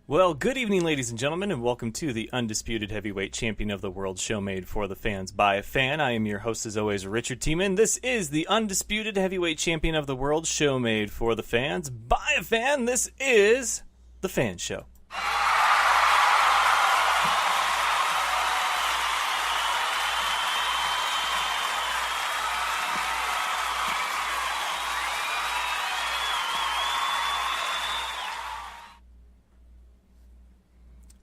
Well, good evening, ladies and gentlemen, and welcome to the Undisputed Heavyweight Champion of the World show made for the fans by a fan. I am your host, as always, Richard Tiemann. This is the Undisputed Heavyweight Champion of the World show made for the fans by a fan. This is the Fan Show.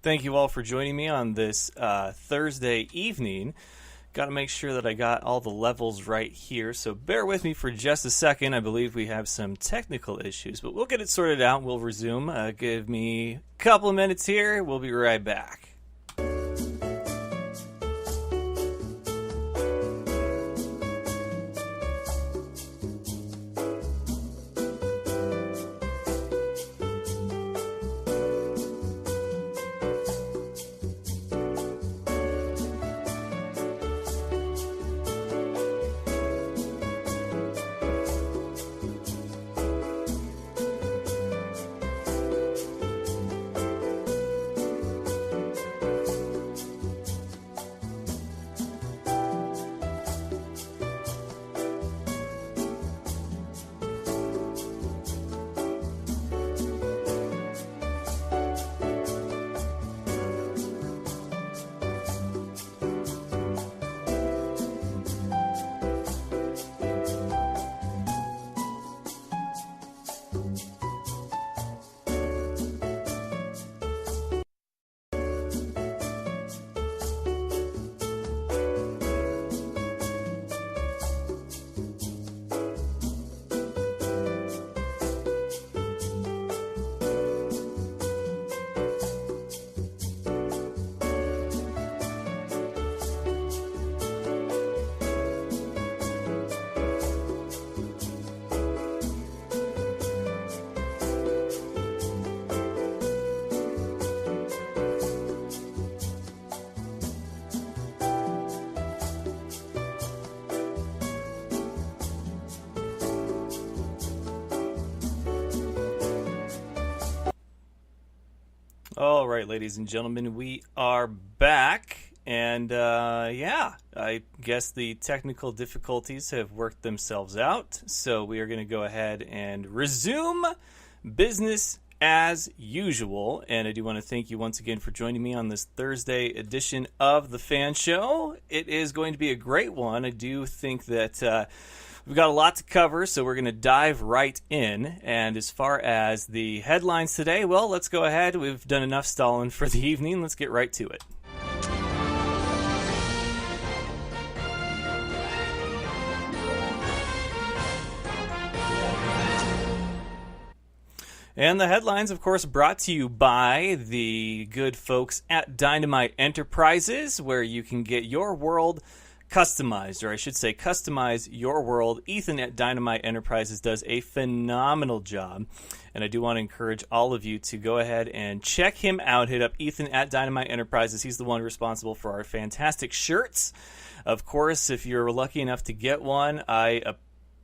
Thank you all for joining me on this Thursday evening. Got to make sure that I got all the levels right here, so bear with me for just a second. I believe we have some technical issues, but we'll get it sorted out. We'll resume. Give me a couple of minutes here. We'll be right back. All right, ladies and gentlemen, we are back, and I guess the technical difficulties have worked themselves out, so we are going to go ahead and resume business as usual, and I do want to thank you once again for joining me on this Thursday edition of The Fan Show. It is going to be a great one. I do think that we've got a lot to cover, so we're going to dive right in. And as far as the headlines today, well, let's go ahead. We've done enough stalling for the evening. Let's get right to it. And the headlines, of course, brought to you by the good folks at Dynamite Enterprises, where you can get your world customized, or I should say customize your world. Ethan at Dynamite Enterprises does a phenomenal job, and I do want to encourage all of you to go ahead and check him out. Hit up Ethan at Dynamite Enterprises. He's the one responsible for our fantastic shirts. Of course, if you're lucky enough to get one, I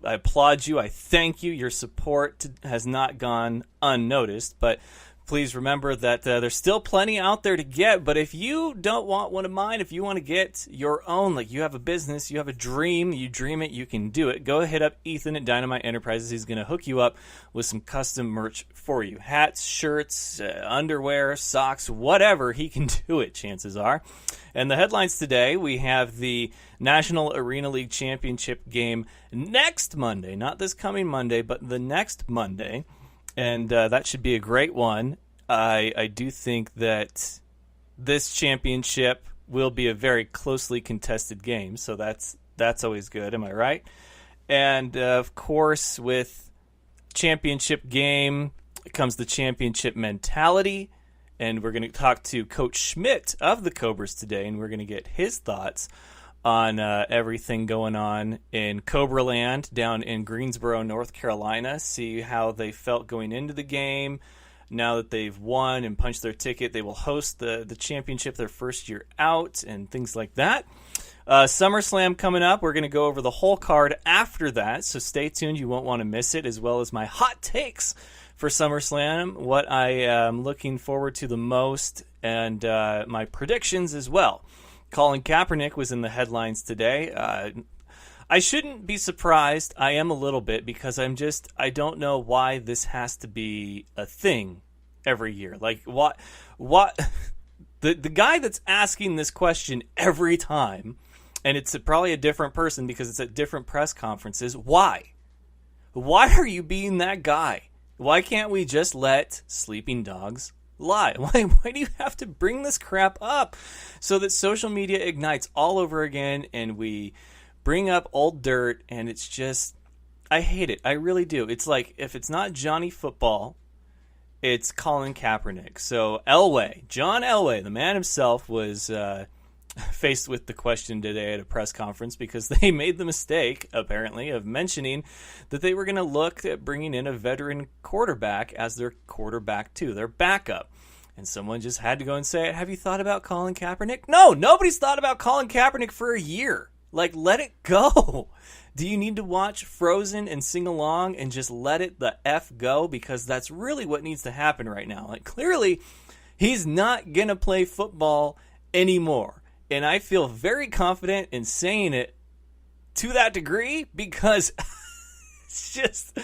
applaud you. I thank you. Your support has not gone unnoticed, but please remember that there's still plenty out there to get. But if you don't want one of mine, if you want to get your own, like you have a business, you have a dream, you dream it, you can do it. Go hit up Ethan at Dynamite Enterprises. He's going to hook you up with some custom merch for you. Hats, shirts, underwear, socks, whatever. He can do it, chances are. And the headlines today, we have the National Arena League Championship game next Monday. Not this coming Monday, but the next Monday. And that should be a great one. I do think that this championship will be a very closely contested game, so that's always good. Am I right? And of course, with championship game comes the championship mentality, and we're going to talk to Coach Schmidt of the Cobras today, and we're going to get his thoughts on everything going on in Cobra Land down in Greensboro, North Carolina. See how they felt going into the game. Now that they've won and punched their ticket, they will host the championship their first year out and things like that. SummerSlam coming up. We're going to go over the whole card after that, so stay tuned. You won't want to miss it, as well as my hot takes for SummerSlam, what I am looking forward to the most, and my predictions as well. Colin Kaepernick was in the headlines today. I shouldn't be surprised. I am a little bit, because I don't know why this has to be a thing every year. Like, what the guy that's asking this question every time, and it's probably a different person because it's at different press conferences. Why? Why are you being that guy? Why can't we just let sleeping dogs lie? Why do you have to bring this crap up so that social media ignites all over again and we bring up old dirt? And it's just, I hate it. I really do. It's like, if it's not Johnny Football, it's Colin Kaepernick. So John Elway, the man himself, was faced with the question today at a press conference because they made the mistake, apparently, of mentioning that they were going to look at bringing in a veteran quarterback as their quarterback too, their backup. And someone just had to go and say, have you thought about Colin Kaepernick? No, nobody's thought about Colin Kaepernick for a year. Like, let it go. Do you need to watch Frozen and sing along and just let it the F go? Because that's really what needs to happen right now. Like, clearly, he's not going to play football anymore. And I feel very confident in saying it to that degree because it's just,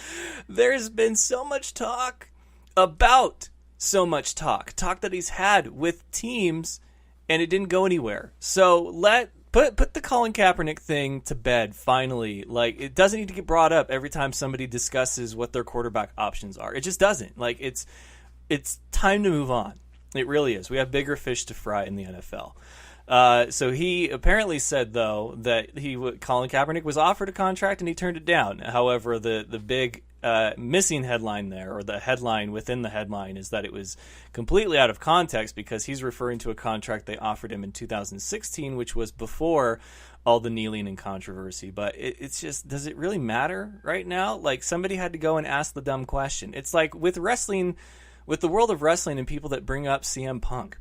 there's been so much talk about so much talk that he's had with teams, and it didn't go anywhere. So put the Colin Kaepernick thing to bed finally. Like, it doesn't need to get brought up every time somebody discusses what their quarterback options are. It just doesn't. Like, it's time to move on. It really is. We have bigger fish to fry in the NFL. So he apparently said, though, that Colin Kaepernick was offered a contract and he turned it down. However, the big missing headline there, or the headline within the headline, is that it was completely out of context because he's referring to a contract they offered him in 2016, which was before all the kneeling and controversy. But it's just, does it really matter right now? Like, somebody had to go and ask the dumb question. It's like with wrestling, with the world of wrestling and people that bring up CM Punk.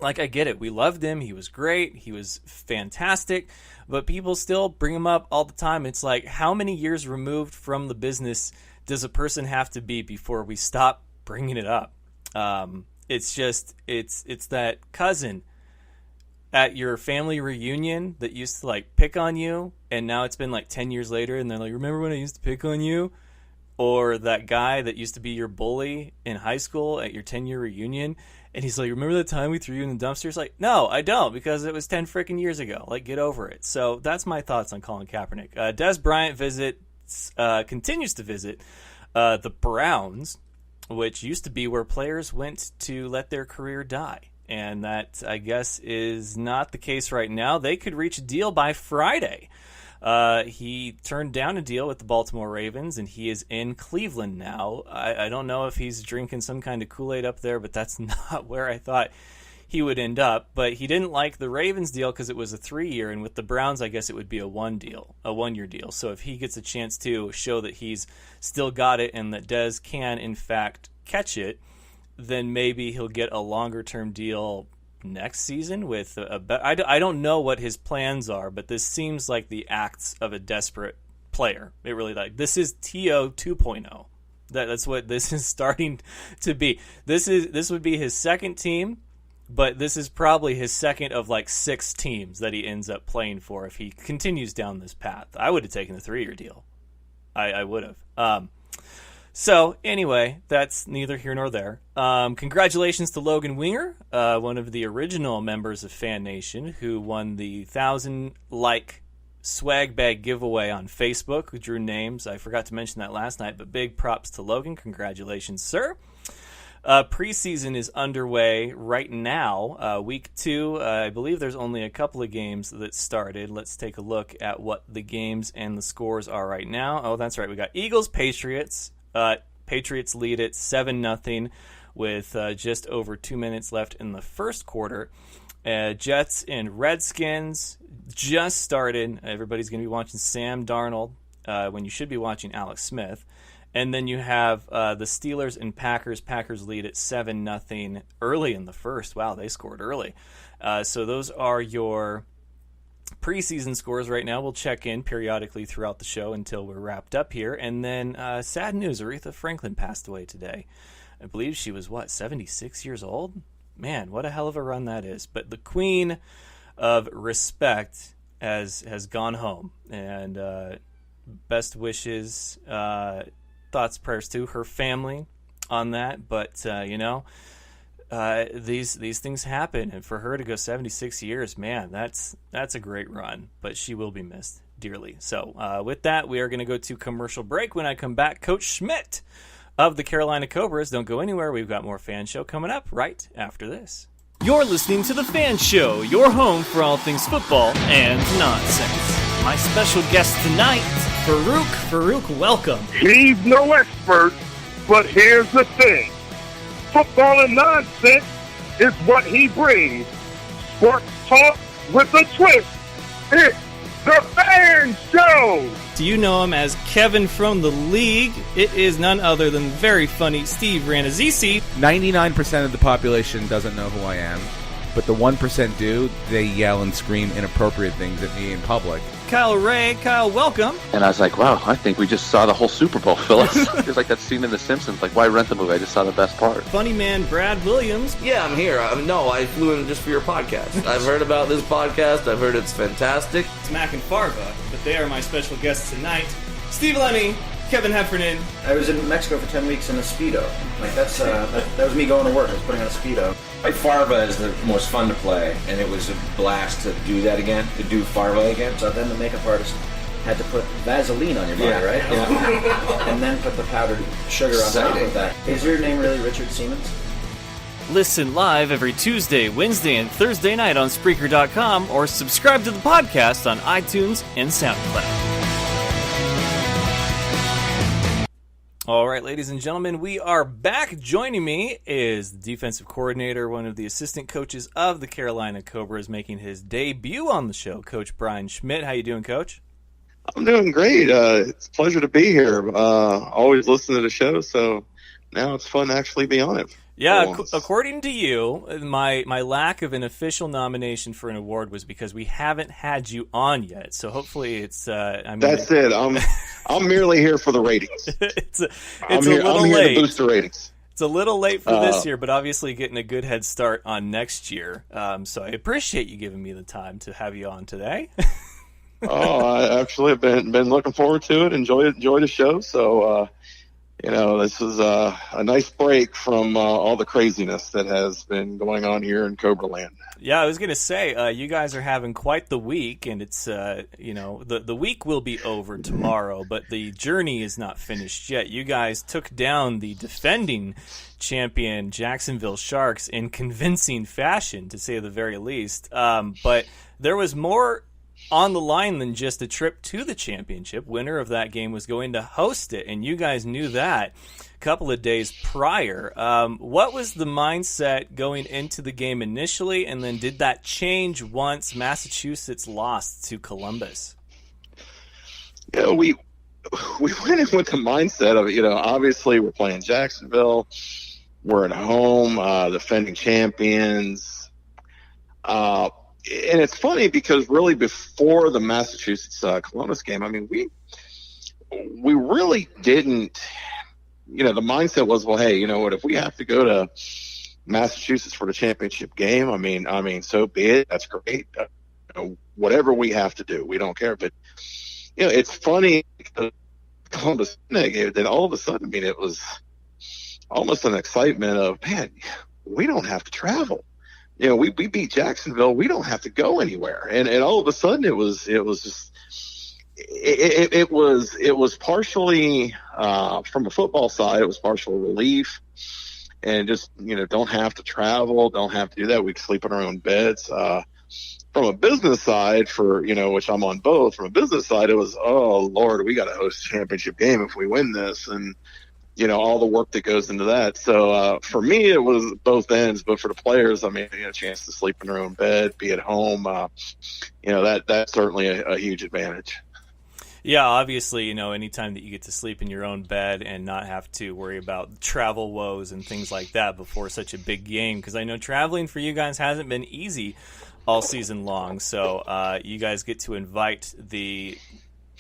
Like, I get it. We loved him. He was great. He was fantastic. But people still bring him up all the time. It's like, how many years removed from the business does a person have to be before we stop bringing it up? It's just, it's that cousin at your family reunion that used to, like, pick on you, and now it's been, like, 10 years later, and they're like, remember when I used to pick on you? Or that guy that used to be your bully in high school at your 10-year reunion, and he's like, remember that time we threw you in the dumpster? It's like, no, I don't, because it was 10 freaking years ago. Like, get over it. So that's my thoughts on Colin Kaepernick. Des Bryant continues to visit the Browns, which used to be where players went to let their career die. And that, I guess, is not the case right now. They could reach a deal by Friday. He turned down a deal with the Baltimore Ravens, and he is in Cleveland now. I don't know if he's drinking some kind of Kool-Aid up there, but that's not where I thought he would end up. But he didn't like the Ravens deal because it was a 3-year, and with the Browns, I guess it would be a 1-year deal. So if he gets a chance to show that he's still got it and that Dez can, in fact, catch it, then maybe he'll get a longer-term deal next season with I don't know what his plans are, but this seems like the acts of a desperate player. It really, like, this is TO 2.0. That's what this is starting to be. This would be his second team, but this is probably his second of like 6 teams that he ends up playing for if he continues down this path. I would have taken the 3-year deal. I would have. So, anyway, that's neither here nor there. Congratulations to Logan Winger, one of the original members of Fan Nation, who won the 1,000-like swag bag giveaway on Facebook. We drew names. I forgot to mention that last night, but big props to Logan. Congratulations, sir. Preseason is underway right now. Week 2, I believe there's only a couple of games that started. Let's take a look at what the games and the scores are right now. Oh, that's right. We got Eagles-Patriots. Patriots lead it 7-0 with just over 2 minutes left in the first quarter. Jets and Redskins just started. Everybody's going to be watching Sam Darnold when you should be watching Alex Smith. And then you have the Steelers and Packers. Packers lead at 7-0 early in the first. Wow, they scored early. So those are your preseason scores right now. We'll check in periodically throughout the show until we're wrapped up here. And then sad news, Aretha Franklin passed away today. I believe she was, 76 years old? Man, what a hell of a run that is. But the queen of respect has gone home. And best wishes, thoughts, prayers to her family on that. But, these things happen, and for her to go 76 years, man, that's a great run, but she will be missed dearly. So with that, we are going to go to commercial break. When I come back, Coach Schmidt of the Carolina Cobras. Don't go anywhere. We've got more Fan Show coming up right after this. You're listening to The Fan Show, your home for all things football and nonsense. My special guest tonight, Farouk. Farouk, welcome. He's no expert, but here's the thing. Football and nonsense is what he brings. Sports talk with a twist. It's The Fan Show. Do you know him as Kevin from the League? It is none other than very funny Steve Ranazisi. 99% of the population doesn't know who I am, but the 1% do. They yell and scream inappropriate things at me in public. Kyle Ray. Kyle, welcome. And I was like, wow, I think we just saw the whole Super Bowl, Phyllis. It's like that scene in The Simpsons. Like, why rent the movie? I just saw the best part. Funny man Brad Williams. Yeah, I'm here. No, I flew in just for your podcast. I've heard about this podcast. I've heard it's fantastic. It's Mac and Farva, but they are my special guests tonight. Steve Lemmy, Kevin Heffernan. I was in Mexico for 10 weeks in a Speedo. Like, that was me going to work. I was putting on a Speedo. Farva is the most fun to play, and it was a blast to do that again, to do Farva again. So then the makeup artist had to put Vaseline on your body, right? Yeah. And then put the powdered sugar on top of that. Is your name really Richard Siemens? Listen live every Tuesday, Wednesday, and Thursday night on Spreaker.com or subscribe to the podcast on iTunes and SoundCloud. All right, ladies and gentlemen, we are back. Joining me is the defensive coordinator, one of the assistant coaches of the Carolina Cobras, making his debut on the show, Coach Brian Schmidt. How you doing, Coach? I'm doing great. It's a pleasure to be here. Always listen to the show, so now it's fun to actually be on it. Yeah, according to you, my lack of an official nomination for an award was because we haven't had you on yet. So hopefully it's. That's it. I'm merely here for the ratings. I'm here to boost the ratings. It's a little late for this year, but obviously getting a good head start on next year. So I appreciate you giving me the time to have you on today. I actually have been looking forward to it. Enjoy the show. So. This is a nice break from all the craziness that has been going on here in Cobra Land. Yeah, I was going to say, you guys are having quite the week, and it's, the week will be over tomorrow, but the journey is not finished yet. You guys took down the defending champion Jacksonville Sharks in convincing fashion, to say the very least. But there was more on the line than just a trip to the championship. Winner of that game was going to host it, and you guys knew that a couple of days prior. What was the mindset going into the game initially, and then did that change once Massachusetts lost to Columbus? Yeah, we went in with the mindset of, obviously we're playing Jacksonville, we're at home, defending champions. And it's funny because really before the Massachusetts Columbus game, I mean, we really didn't, the mindset was, well, hey, you know what, if we have to go to Massachusetts for the championship game, I mean, so be it. That's great. Whatever we have to do, we don't care. But, it's funny because Columbus game, then all of a sudden, I mean, it was almost an excitement of, man, we don't have to travel. We beat Jacksonville. We don't have to go anywhere. And all of a sudden it was partially, from a football side, it was partial relief and just, don't have to travel, don't have to do that. We can sleep in our own beds. From a business side which I'm on both, from a business side, it was, oh Lord, we got to host a championship game if we win this. And, all the work that goes into that. So for me, it was both ends, but for the players, I mean, a chance to sleep in their own bed, be at home, that's certainly a huge advantage. Yeah, obviously, anytime that you get to sleep in your own bed and not have to worry about travel woes and things like that before such a big game, because I know traveling for you guys hasn't been easy all season long. So you guys get to invite the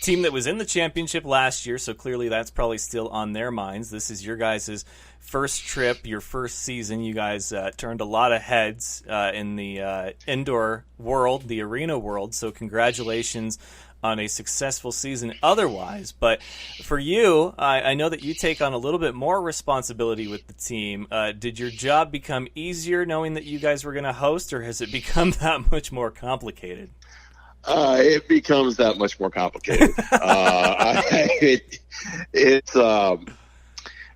team that was in the championship last year, so clearly that's probably still on their minds. This is your guys' first trip, your first season. You guys turned a lot of heads in the indoor world, the arena world, so congratulations on a successful season otherwise. But for you, I know that you take on a little bit more responsibility with the team. Did your job become easier knowing that you guys were going to host, or has it become that much more complicated? It becomes that much more complicated.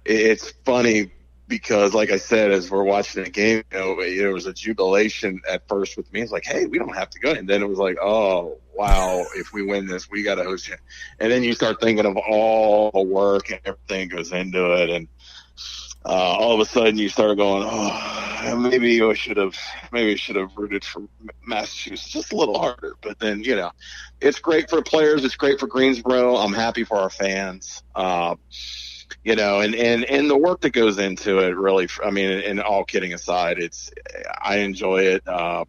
It's funny because, like I said, as we're watching the game, it was a jubilation at first with me. It's like, hey, we don't have to go. And then it was like, oh, wow, if we win this, we got to host you. And then you start thinking of all the work and everything goes into it. And all of a sudden you start going, oh, maybe I should have rooted for Massachusetts just a little harder. But then, it's great for players. It's great for Greensboro. I'm happy for our fans. And the work that goes into it, really, I mean, and all kidding aside, I enjoy it. I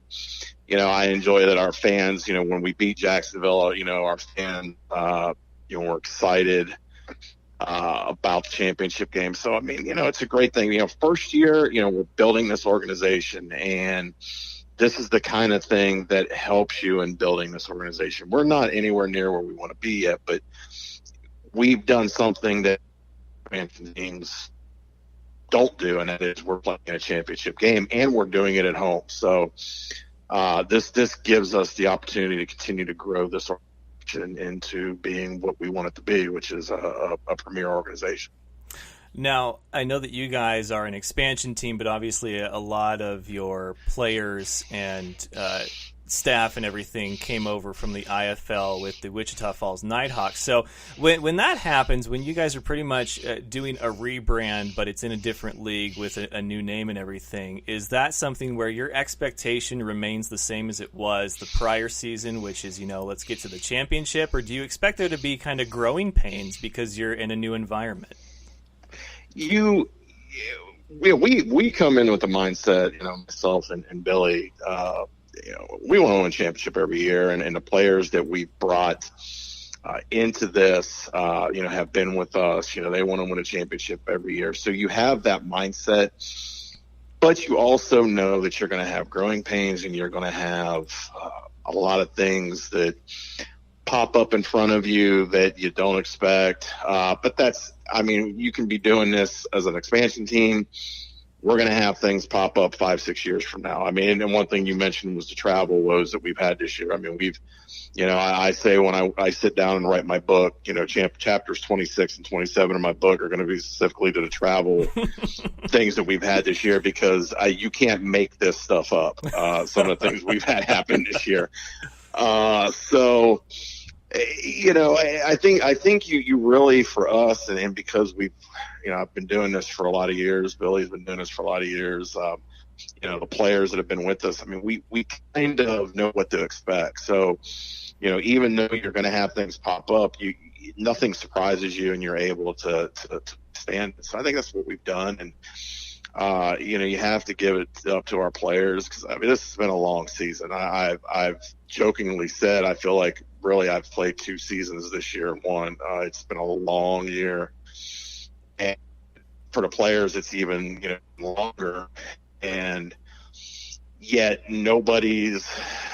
enjoy that our fans, when we beat Jacksonville, our fans, we're excited about the championship game. So, I mean, it's a great thing. First year, we're building this organization, and this is the kind of thing that helps you in building this organization. We're not anywhere near where we want to be yet, but we've done something that teams don't do, and that is we're playing a championship game, and we're doing it at home. So this gives us the opportunity to continue to grow this organization into being what we want it to be, which is a premier organization. Now, I know that you guys are an expansion team, but obviously a lot of your players and staff and everything came over from the IFL with the Wichita Falls Nighthawks. So when that happens, when you guys are pretty much doing a rebrand, but it's in a different league with a new name and everything, is that something where your expectation remains the same as it was the prior season, which is, let's get to the championship, or do you expect there to be kind of growing pains because you're in a new environment? We come in with the mindset, myself and Billy, we want to win a championship every year, and the players that we've brought into this, have been with us. They want to win a championship every year. So you have that mindset, but you also know that you're going to have growing pains, and you're going to have a lot of things that pop up in front of you that you don't expect. But you can be doing this as an expansion team. We're going to have things pop up 5-6 years from now. I mean, and one thing you mentioned was the travel woes that we've had this year. I mean, I say when I sit down and write my book, chapters 26 and 27 of my book are going to be specifically to the travel things that we've had this year, because you can't make this stuff up. Some of the things we've had happen this year. I think you really, for us, and because we've, I've been doing this for a lot of years. Billy's been doing this for a lot of years. The players that have been with us, I mean, we kind of know what to expect. So, even though you're going to have things pop up, nothing surprises you, and you're able to stand it. So I think that's what we've done. And, you have to give it up to our players, because, I mean, this has been a long season. I've jokingly said I feel like really I've played 2 seasons this year and one. It's been a long year. And for the players, it's even longer, and yet nobody's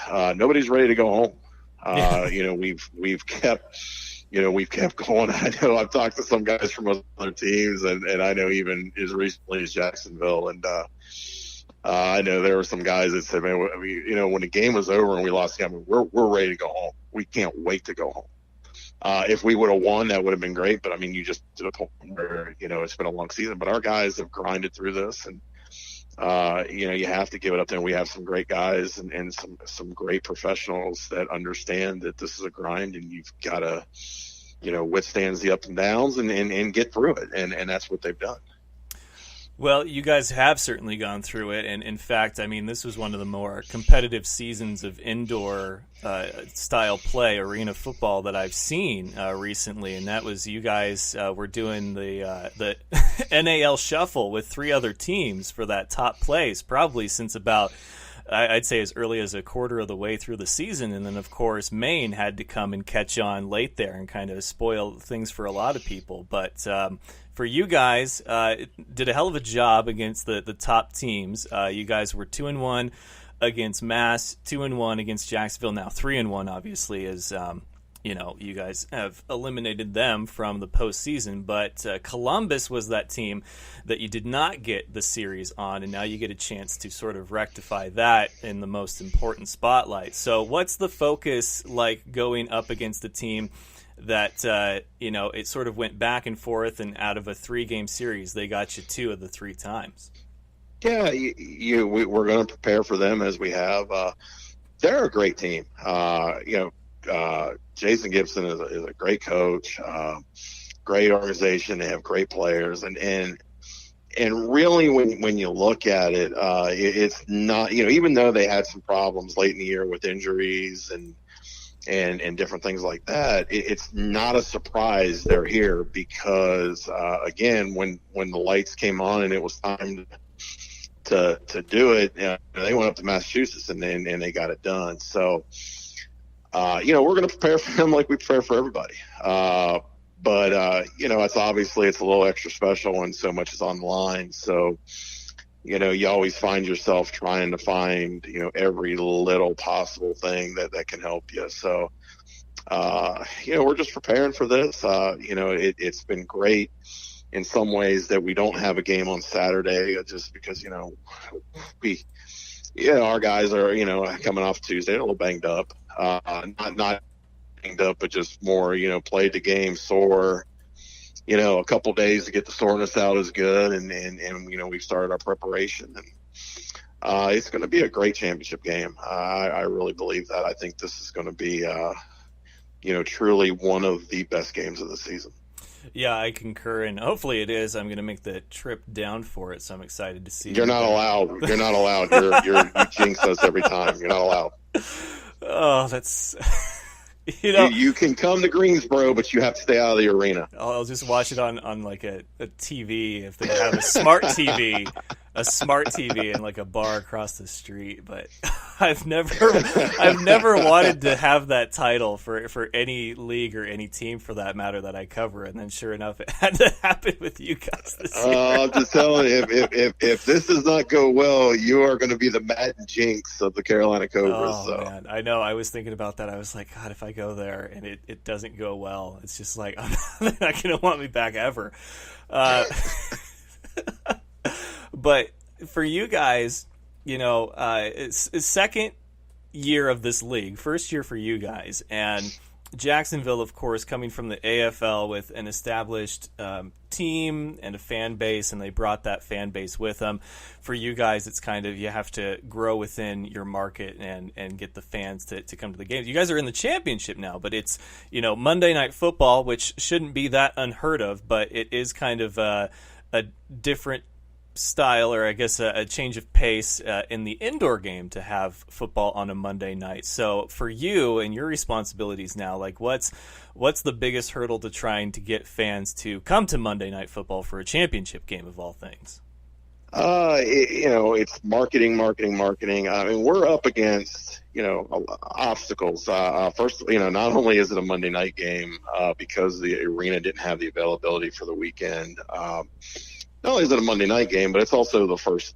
ready to go home. We've kept going. I know I've talked to some guys from other teams, and I know even as recently as Jacksonville, and I know there were some guys that said, man, when the game was over and we lost the game, we're ready to go home. We can't wait to go home. If we would have won, that would have been great. But I mean, you just to the point where, it's been a long season, but our guys have grinded through this, and, you have to give it up to them. We have some great guys and some great professionals that understand that this is a grind, and you've got to, withstand the ups and downs and get through it. And that's what they've done. Well, you guys have certainly gone through it, and in fact, I mean, this was one of the more competitive seasons of indoor style play, arena football, that I've seen recently, and that was you guys were doing the NAL shuffle with 3 other teams for that top place, probably since about I'd say as early as a quarter of the way through the season. And then, of course, Maine had to come and catch on late there and kind of spoil things for a lot of people. But for you guys, did a hell of a job against the top teams. You guys were 2-1 against Mass, 2-1 against Jacksonville, now 3-1, obviously, as you guys have eliminated them from the postseason. But Columbus was that team that you did not get the series on, and now you get a chance to sort of rectify that in the most important spotlight. So what's the focus like going up against a team that, it sort of went back and forth, and out of a 3-game series, they got you 2 of the 3 times? Yeah, we're going to prepare for them as we have. They're a great team. Jason Gibson is a great coach, great organization. They have great players, and really when you look at it, it's not, even though they had some problems late in the year with injuries and different things like that, it's not a surprise they're here because again, when the lights came on and it was time to do it, they went up to Massachusetts and they got it done. So. We're going to prepare for them like we prepare for everybody. But it's obviously it's a little extra special when so much is on the line. So, you always find yourself trying to find, every little possible thing that can help you. So, we're just preparing for this. It's been great in some ways that we don't have a game on Saturday just because, our guys are, coming off Tuesday, they're a little banged up. Not banged up, but just more, played the game sore. A couple days to get the soreness out is good, and we've started our preparation, and it's going to be a great championship game. I really believe that. I think this is going to be, truly one of the best games of the season. Yeah, I concur, and hopefully it is. I'm going to make the trip down for it, so I'm excited to see. You're not allowed. You're not allowed. You jinx us every time. You're not allowed. Oh, that's you can come to Greensboro, but you have to stay out of the arena. I'll just watch it on like a TV if they have a smart TV in like a bar across the street. But I've never wanted to have that title for any league or any team for that matter that I cover, and then sure enough, it had to happen with you guys this year. I'm just telling you, if this does not go well, you are going to be the Madden jinx of the Carolina Cobras. Oh man, I know. I was thinking about that. I was like, God, if I go there and it doesn't go well, it's just like they're not going to want me back ever. But for you guys, it's second year of this league, first year for you guys, and Jacksonville, of course, coming from the AFL with an established team and a fan base, and they brought that fan base with them. For you guys, it's kind of you have to grow within your market and get the fans to come to the games. You guys are in the championship now, but it's Monday Night Football, which shouldn't be that unheard of, but it is kind of a different style, or I guess a change of pace in the indoor game to have football on a Monday night. So for you and your responsibilities now, like what's the biggest hurdle to trying to get fans to come to Monday Night Football for a championship game of all things? It's marketing. I mean, we're up against, obstacles. First, not only is it a Monday night game because the arena didn't have the availability for the weekend, not only is it a Monday night game, but it's also the first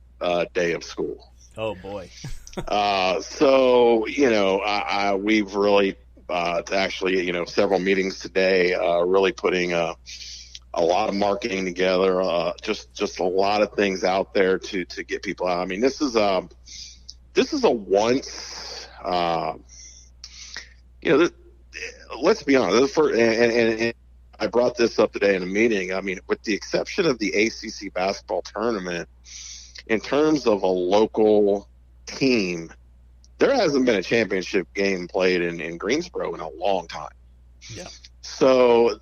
day of school. Oh, boy. So, we've really actually, several meetings today, really putting a lot of marketing together, just a lot of things out there to get people out. I mean, this is a once, let's be honest, and I brought this up today in a meeting. I mean, with the exception of the ACC basketball tournament, in terms of a local team, there hasn't been a championship game played in Greensboro in a long time. Yeah. So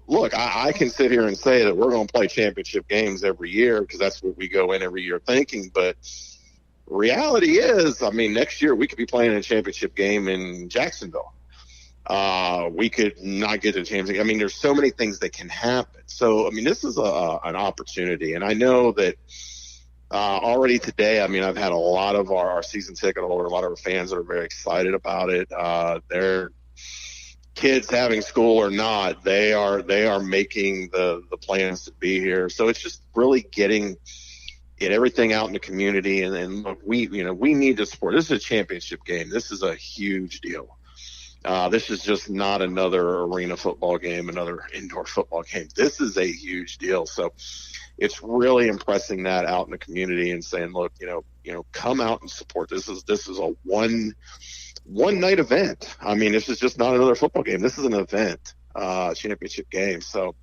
look, I can sit here and say that we're going to play championship games every year because that's what we go in every year thinking. But reality is, I mean, next year we could be playing a championship game in Jacksonville. We could not get a championship. I mean, there's so many things that can happen. So, I mean, this is an opportunity. And I know that Already today, I mean, I've had a lot of our season ticket holder, a lot of our fans that are very excited about it. Their kids having school or not, they are making the plans to be here. So it's just really get everything out in the community. And look, we need to support. This is a championship game. This is a huge deal. This is just not another arena football game, another indoor football game. This is a huge deal. So it's really impressing that out in the community and saying, look, come out and support. This is a one night event. I mean, this is just not another football game. This is an event, championship game. So,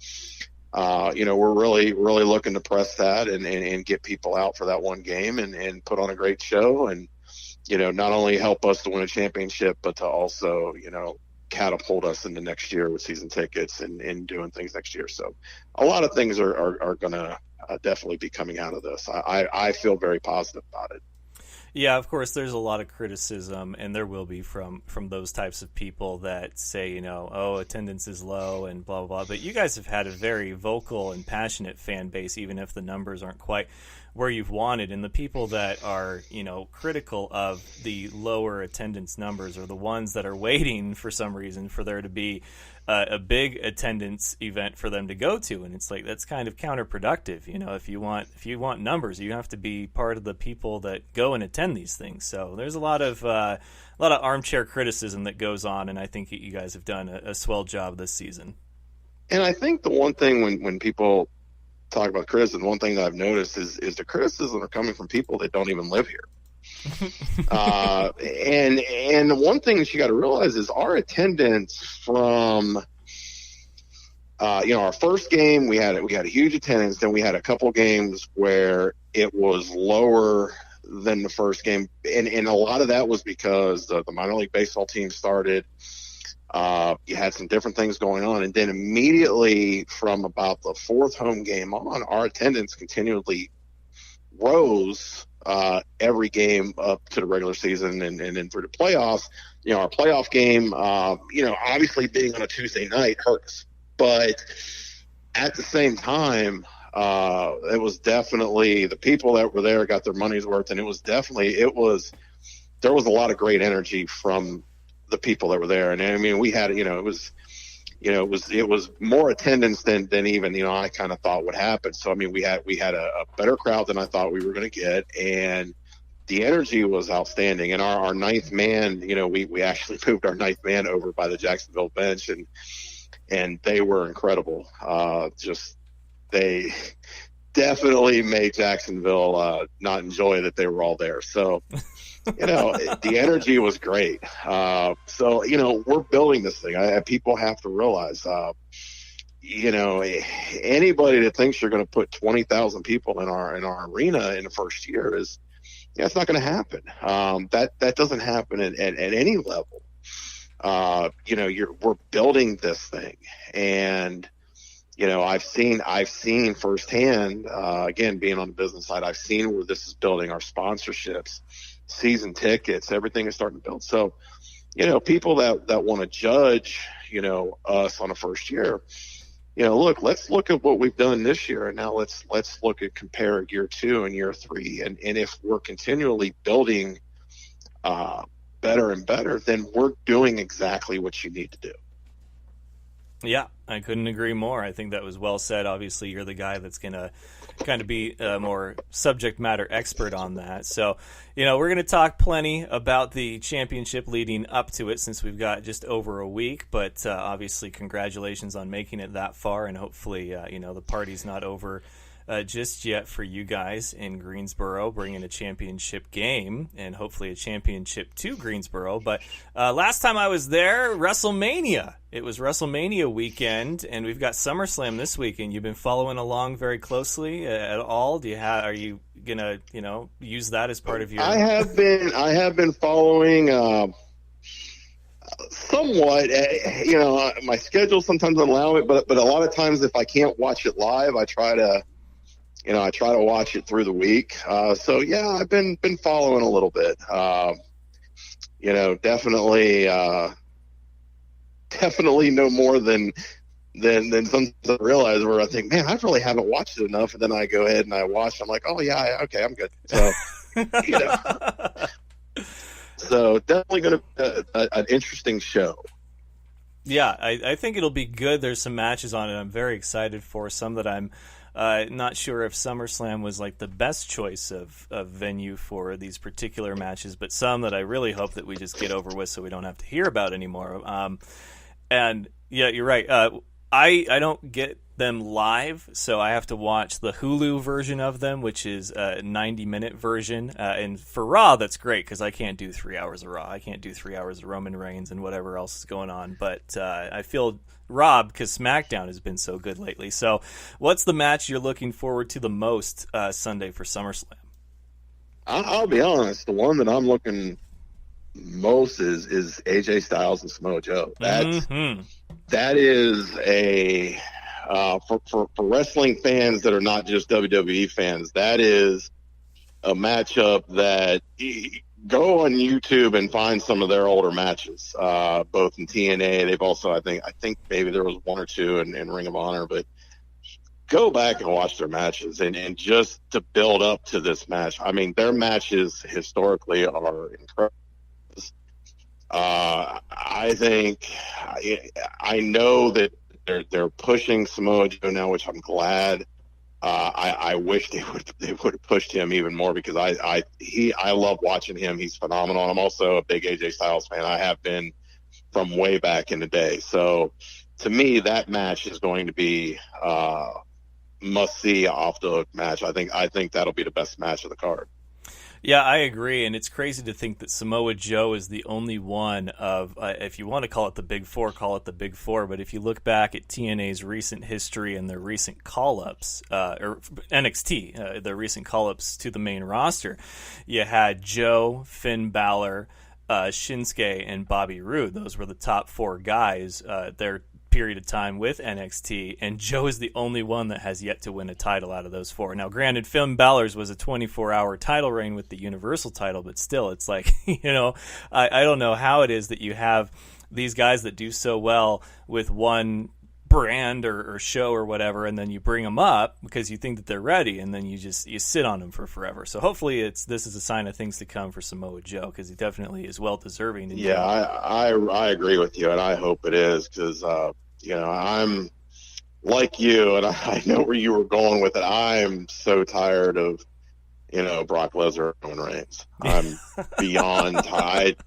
we're really, really looking to press that and get people out for that one game and put on a great show and, not only help us to win a championship, but to also, catapult us into next year with season tickets and doing things next year. So a lot of things are going to definitely be coming out of this. I feel very positive about it. Yeah, of course, there's a lot of criticism, and there will be from those types of people that say, attendance is low and blah, blah, blah. But you guys have had a very vocal and passionate fan base, even if the numbers aren't quite where you've wanted. And the people that are, critical of the lower attendance numbers are the ones that are waiting for some reason for there to be a big attendance event for them to go to. And it's like, that's kind of counterproductive. If you want numbers, you have to be part of the people that go and attend these things. So there's a lot of armchair criticism that goes on. And I think you guys have done a swell job this season. And I think the one thing when people talk about criticism, one thing that I've noticed is the criticism are coming from people that don't even live here. And the one thing that you got to realize is our attendance from our first game, we had a huge attendance. Then we had a couple games where it was lower than the first game, and a lot of that was because the minor league baseball team started. You had some different things going on, and then immediately from about the fourth home game on, our attendance continually rose every game up to the regular season and then through the playoffs. Our playoff game, obviously being on a Tuesday night hurt us, but at the same time, it was definitely the people that were there got their money's worth, and there was a lot of great energy from the people that were there. And I mean, we had, it was more attendance than even, I kind of thought would happen. So, I mean, we had a better crowd than I thought we were going to get. And the energy was outstanding. And our ninth man, we actually moved our ninth man over by the Jacksonville bench, and they were incredible. They definitely made Jacksonville not enjoy that they were all there. So, the energy was great. So, we're building this thing. People have to realize, anybody that thinks you're going to put 20,000 people in our arena in the first year it's not going to happen. That doesn't happen at any level. We're building this thing, and I've seen firsthand, again, being on the business side, I've seen where this is building. Our sponsorships, season tickets, everything is starting to build. So, people that want to judge, us on a first year, let's look at what we've done this year, and now let's look at compare year 2 and year 3, and if we're continually building better and better, then we're doing exactly what you need to do. Yeah, I couldn't agree more. I think that was well said. Obviously, you're the guy that's going to kind of be a more subject matter expert on that. So, we're going to talk plenty about the championship leading up to it since we've got just over a week. But obviously, congratulations on making it that far. And hopefully, the party's not over just yet for you guys in Greensboro, bringing a championship game and hopefully a championship to Greensboro. But last time I was there, WrestleMania. It was WrestleMania weekend, and we've got SummerSlam this weekend. You've been following along very closely at all. Are you gonna, use that as part of your? I have been following somewhat. My schedule sometimes doesn't allow it, but a lot of times if I can't watch it live, I try to watch it through the week. So yeah, I've been following a little bit. Definitely no more than then sometimes I realize where I think, man, I really haven't watched it enough, and then I go ahead and I watch. I'm like, oh yeah, okay, I'm good. So so definitely going to be an interesting show. Yeah, I think it'll be good. There's some matches on it I'm very excited for. Some that I'm not sure if SummerSlam was like the best choice of venue for these particular matches, but some that I really hope that we just get over with so we don't have to hear about anymore. And yeah, you're right. I don't get them live, so I have to watch the Hulu version of them, which is a 90-minute version. And for Raw, that's great because I can't do 3 hours of Raw. I can't do 3 hours of Roman Reigns and whatever else is going on. But I feel robbed because SmackDown has been so good lately. So what's the match you're looking forward to the most Sunday for SummerSlam? I'll be honest. The one that I'm looking most is AJ Styles and Samoa Joe. That is a for wrestling fans that are not just WWE fans. That is a matchup that go on YouTube and find some of their older matches, both in TNA. They've also, I think maybe there was one or two in Ring of Honor, but go back and watch their matches and just to build up to this match. I mean, their matches historically are incredible. I think I know that they're pushing Samoa Joe now, which I'm glad. I wish they would have pushed him even more because I love watching him. He's phenomenal. And I'm also a big AJ Styles fan. I have been from way back in the day. So to me, that match is going to be must see off the hook match. I think that'll be the best match of the card. Yeah, I agree, and it's crazy to think that Samoa Joe is the only one of, if you want to call it the Big Four, call it the Big Four, but if you look back at TNA's recent history and their recent call-ups, or NXT, their recent call-ups to the main roster, you had Joe, Finn Balor, Shinsuke, and Bobby Roode. Those were the top four guys their period of time with NXT, and Joe is the only one that has yet to win a title out of those four. Now, granted, Finn Balor's was a 24-hour title reign with the Universal title, but still, it's like, I don't know how it is that you have these guys that do so well with one brand or show or whatever, and then you bring them up because you think that they're ready, and then you sit on them for forever. So hopefully this is a sign of things to come for Samoa Joe, because he definitely is well deserving. Yeah, I agree with you, and I hope it is, because I'm like you, and I know where you were going with it. I'm so tired of Brock Lesnar and Roman Reigns. I'm beyond tired.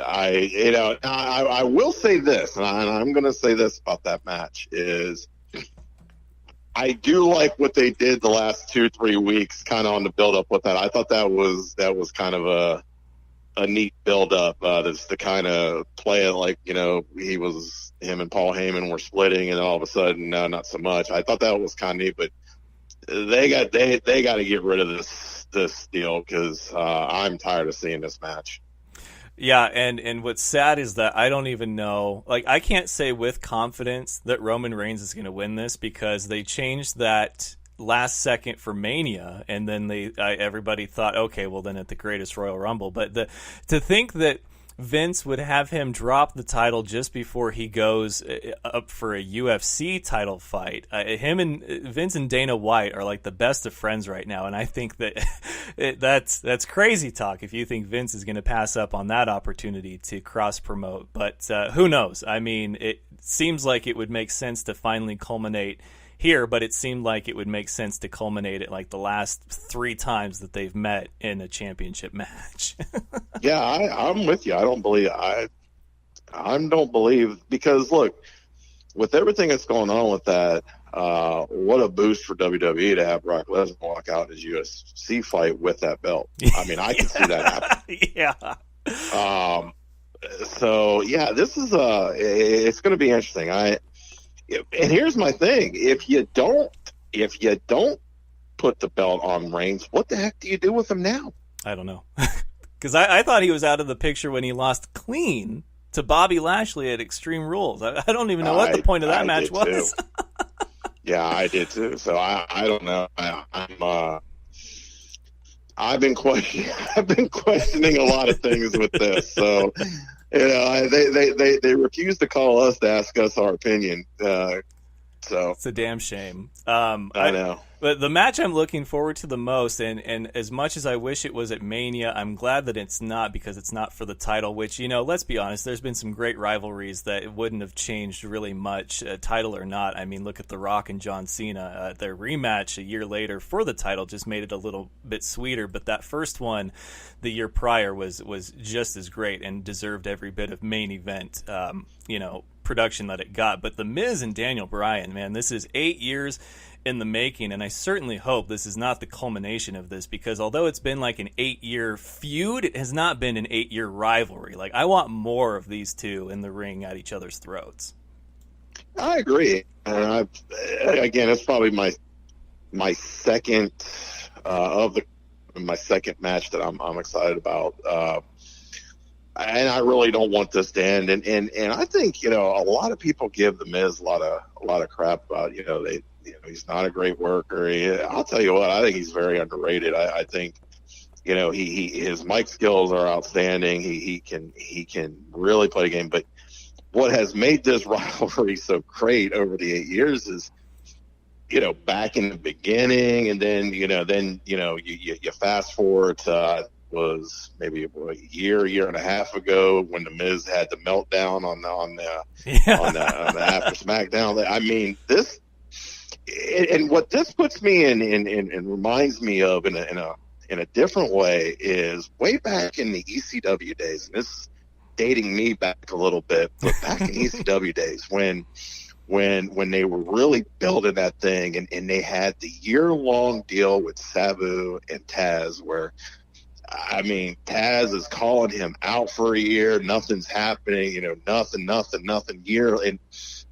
I will say this, and I'm going to say this about that match, is I do like what they did the last 2-3 weeks kind of on the build up with that. I thought that was kind of a neat build up, that's to kind of play it like, him and Paul Heyman were splitting, and then all of a sudden, no, not so much. I thought that was kind of neat, but they got to get rid of this deal, because I'm tired of seeing this match. Yeah, and what's sad is that I don't even know, I can't say with confidence that Roman Reigns is going to win this, because they changed that last second for Mania, and then everybody thought, okay, well then at the Greatest Royal Rumble. But to think that Vince would have him drop the title just before he goes up for a UFC title fight. Him and Vince and Dana White are like the best of friends right now, and I think that that's crazy talk if you think Vince is going to pass up on that opportunity to cross promote. But who knows? I mean, it seems like it would make sense to finally culminate here, but it seemed like it would make sense to culminate it like the last 3 times that they've met in a championship match. Yeah, I'm with you. I don't believe because look, with everything that's going on with that, what a boost for WWE to have Brock Lesnar walk out in his UFC fight with that belt. I mean, I can see that happen. Yeah. So yeah, this is it's going to be interesting. And here's my thing: if you don't put the belt on Reigns, what the heck do you do with him now? I don't know, because I thought he was out of the picture when he lost clean to Bobby Lashley at Extreme Rules. I don't even know what the point of that match was. Yeah, I did too. So I don't know. I've been questioning a lot of things with this. So, they refuse to call us to ask us our opinion. So it's a damn shame. I know. But the match I'm looking forward to the most, and as much as I wish it was at Mania, I'm glad that it's not, because it's not for the title, which, let's be honest, there's been some great rivalries that it wouldn't have changed really much, title or not. I mean, look at The Rock and John Cena. Their rematch a year later for the title just made it a little bit sweeter, but that first one the year prior was just as great and deserved every bit of main event, production that it got. But The Miz and Daniel Bryan, man, this is 8 years in the making, and I certainly hope this is not the culmination of this, because although it's been like an 8-year feud, it has not been an 8-year rivalry. Like, I want more of these two in the ring at each other's throats. I agree. Again, it's probably my second my second match that I'm excited about. And I really don't want this to end. And I think, a lot of people give The Miz a lot of crap about, he's not a great worker. I'll tell you what, I think he's very underrated. I think, his mic skills are outstanding. He can really play the game. But what has made this rivalry so great over the 8 years is, back in the beginning, and then you fast forward to maybe a year and a half ago when The Miz had the meltdown on the after SmackDown. I mean, this, and what this puts me in and reminds me of in a different way is way back in the ECW days, and this is dating me back a little bit, but back in ECW days when they were really building that thing, and they had the year-long deal with Sabu and Taz, where, I mean, Taz is calling him out for a year. Nothing's happening, nothing year. And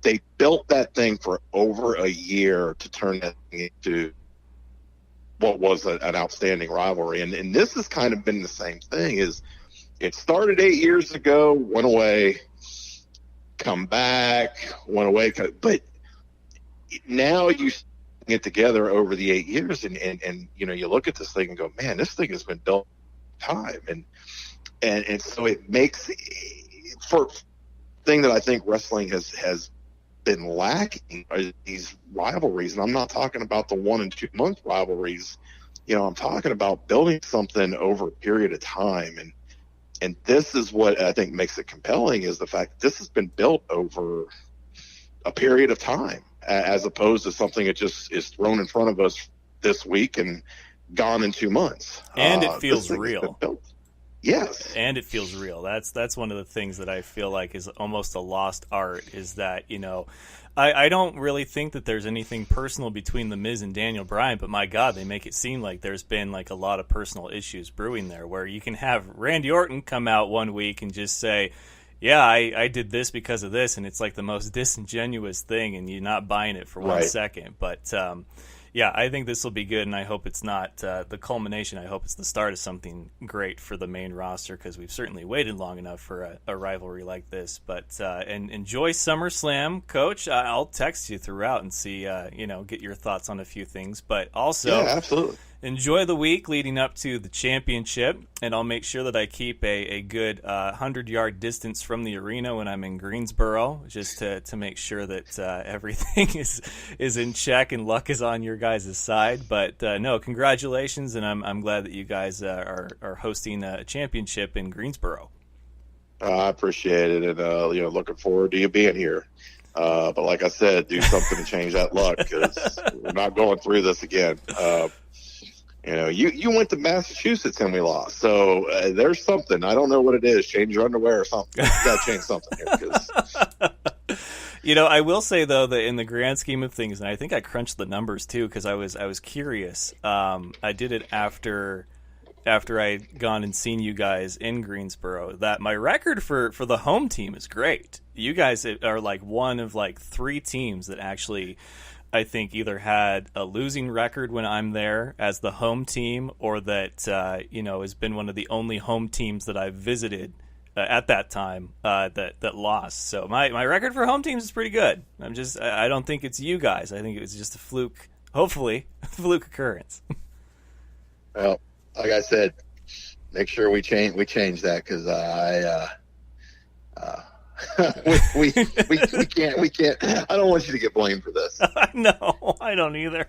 they built that thing for over a year to turn that thing into what was an outstanding rivalry. And this has kind of been the same thing. Is it started 8 years ago, went away, come back, went away. But now you get together over the 8 years, and you look at this thing and go, man, this thing has been built time, and so it makes for thing that I think wrestling has been lacking are these rivalries. And I'm not talking about the 1 and 2 month rivalries. I'm talking about building something over a period of time, and this is what I think makes it compelling, is the fact that this has been built over a period of time, as opposed to something that just is thrown in front of us this week and gone in 2 months. And it feels real. Yes. And it feels real. That's one of the things that I feel like is almost a lost art, is that, I don't really think that there's anything personal between The Miz and Daniel Bryan, but my God, they make it seem like there's been like a lot of personal issues brewing there, where you can have Randy Orton come out one week and just say, yeah, I did this because of this, and it's like the most disingenuous thing, and you're not buying it for 1 second. But yeah, I think this will be good, and I hope it's not the culmination. I hope it's the start of something great for the main roster, because we've certainly waited long enough for a rivalry like this. But and enjoy SummerSlam, Coach. I'll text you throughout and see, get your thoughts on a few things. But also, yeah, absolutely. Enjoy the week leading up to the championship, and I'll make sure that I keep a good 100-yard distance from the arena when I'm in Greensboro, just to make sure that everything is in check and luck is on your guys' side. But no, congratulations, and I'm glad that you guys are hosting a championship in Greensboro. I appreciate it, and looking forward to you being here. But like I said, do something to change that luck, because we're not going through this again. You went to Massachusetts and we lost. So there's something. I don't know what it is. Change your underwear or something. You got to change something here. I will say, though, that in the grand scheme of things, and I think I crunched the numbers, too, because I was curious. I did it after I'd gone and seen you guys in Greensboro, that my record for the home team is great. You guys are like one of like 3 teams that actually, I think, either had a losing record when I'm there as the home team, or that has been one of the only home teams that I've visited at that time that lost. So my record for home teams is pretty good. I don't think it's you guys. I think it was just a fluke, hopefully a fluke occurrence. Well, like I said, make sure we change that because we can't. I don't want you to get blamed for this. No, I don't either.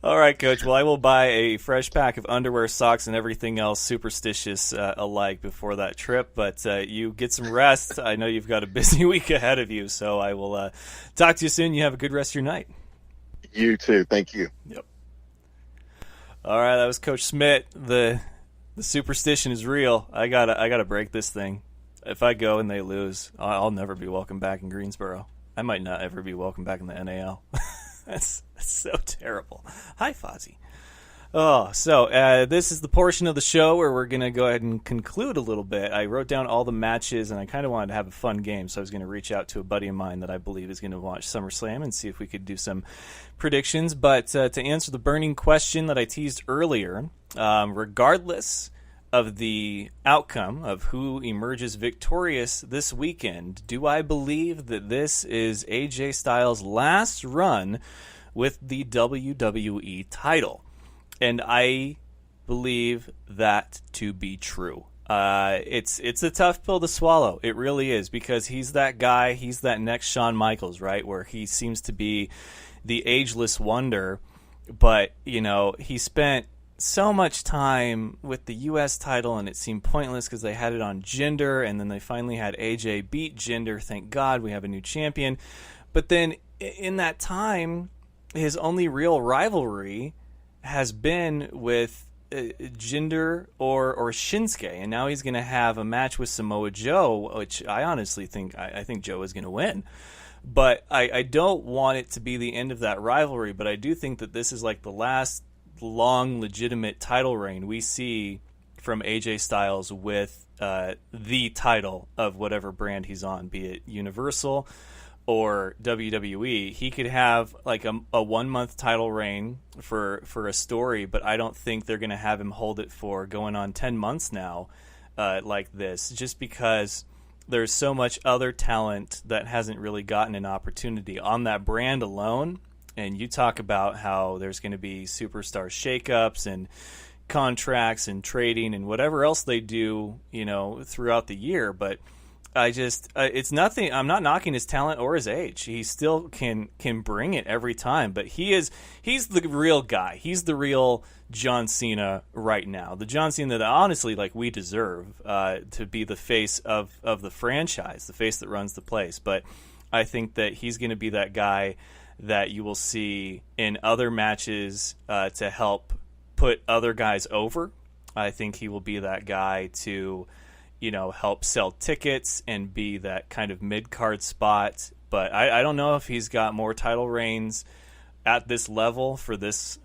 All right, Coach. Well, I will buy a fresh pack of underwear, socks, and everything else superstitious alike before that trip. But you get some rest. I know you've got a busy week ahead of you, so I will talk to you soon. You have a good rest of your night. You too. Thank you. Yep. All right, that was Coach Schmidt. The superstition is real. I gotta break this thing. If I go and they lose, I'll never be welcome back in Greensboro. I might not ever be welcome back in the NAL. That's so terrible. Hi, Fozzie. Oh, so this is the portion of the show where we're going to go ahead and conclude a little bit. I wrote down all the matches, and I kind of wanted to have a fun game, so I was going to reach out to a buddy of mine that I believe is going to watch SummerSlam and see if we could do some predictions. But to answer the burning question that I teased earlier, regardless of the outcome of who emerges victorious this weekend, do I believe that this is AJ Styles' last run with the WWE title? And I believe that to be true. It's a tough pill to swallow. It really is, because he's that guy. He's that next Shawn Michaels, right, where he seems to be the ageless wonder. But, you know, he spent so much time with the U.S. title, and it seemed pointless because they had it on Jinder, and then they finally had AJ beat Jinder. Thank God we have a new champion. But then in that time, his only real rivalry has been with Jinder or Shinsuke, and now he's going to have a match with Samoa Joe, which I honestly think I think Joe is going to win. But I don't want it to be the end of that rivalry, but I do think that this is like the last long legitimate title reign we see from AJ Styles with the title of whatever brand he's on, be it Universal or WWE. He could have like a 1 month title reign for a story, but I don't think they're going to have him hold it for going on 10 months now like this, just because there's so much other talent that hasn't really gotten an opportunity on that brand alone. And you talk about how there's going to be superstar shakeups and contracts and trading and whatever else they do, you know, throughout the year. But I just, it's nothing. I'm not knocking his talent or his age. He still can bring it every time. But he's the real guy. He's the real John Cena right now. The John Cena that honestly, like, we deserve to be the face of the franchise, the face that runs the place. But I think that he's going to be that guy that you will see in other matches to help put other guys over. I think he will be that guy to, you know, help sell tickets and be that kind of mid-card spot. But I don't know if he's got more title reigns at this level for this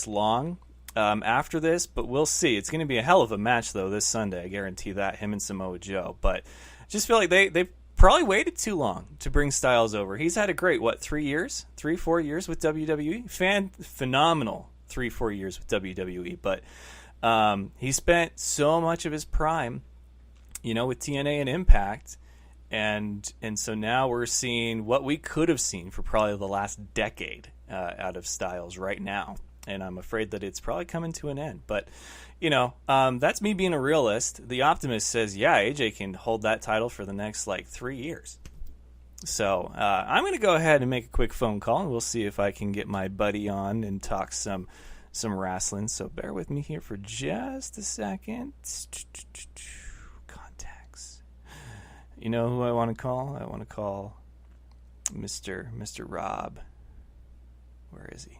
long after this, but we'll see. It's going to be a hell of a match, though, this Sunday. I guarantee that, him and Samoa Joe. But I just feel like they probably waited too long to bring Styles over. He's had a great, 4 years with WWE? Phenomenal 3-4 years with WWE. But he spent so much of his prime, you know, with TNA and Impact. And so now we're seeing what we could have seen for probably the last decade out of Styles right now. And I'm afraid that it's probably coming to an end. But, you know, that's me being a realist. The optimist says, yeah, AJ can hold that title for the next, 3 years. So I'm going to go ahead and make a quick phone call, and we'll see if I can get my buddy on and talk some wrestling. So bear with me here for just a second. Contacts. You know who I want to call? I want to call Mr. Rob. Where is he?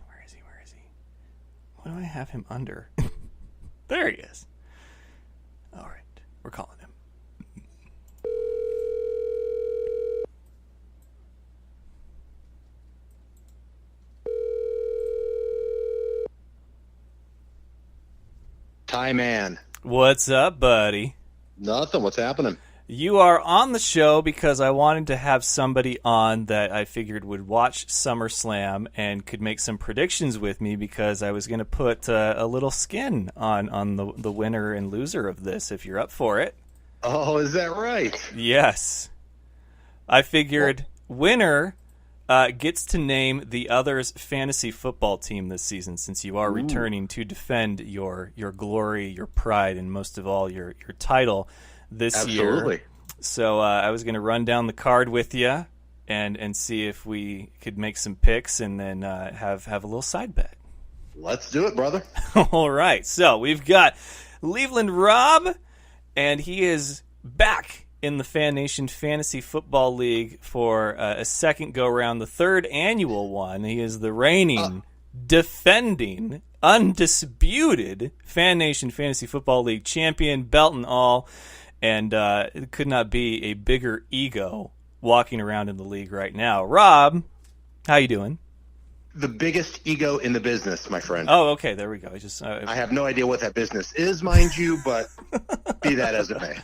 What do I have him under? There he is. All right. We're calling him. Ty Man. What's up, buddy? Nothing. What's happening? You are on the show because I wanted to have somebody on that I figured would watch SummerSlam and could make some predictions with me, because I was going to put a little skin on the winner and loser of this, if you're up for it. Oh, is that right? Yes. I figured winner gets to name the other's fantasy football team this season, since you are returning to defend your glory, your pride, and most of all your title this year. Absolutely. So I was going to run down the card with you and see if we could make some picks and then have a little side bet. Let's do it, brother. All right. So we've got Leveland Rob, and he is back in the Fan Nation Fantasy Football League for a second go-round, the third annual one. He is the reigning, defending, undisputed Fan Nation Fantasy Football League champion, belt and all, and it could not be a bigger ego walking around in the league right now. Rob, how you doing? The biggest ego in the business, my friend. Oh, okay, there we go. I have no idea what that business is, mind you, but be that as it may.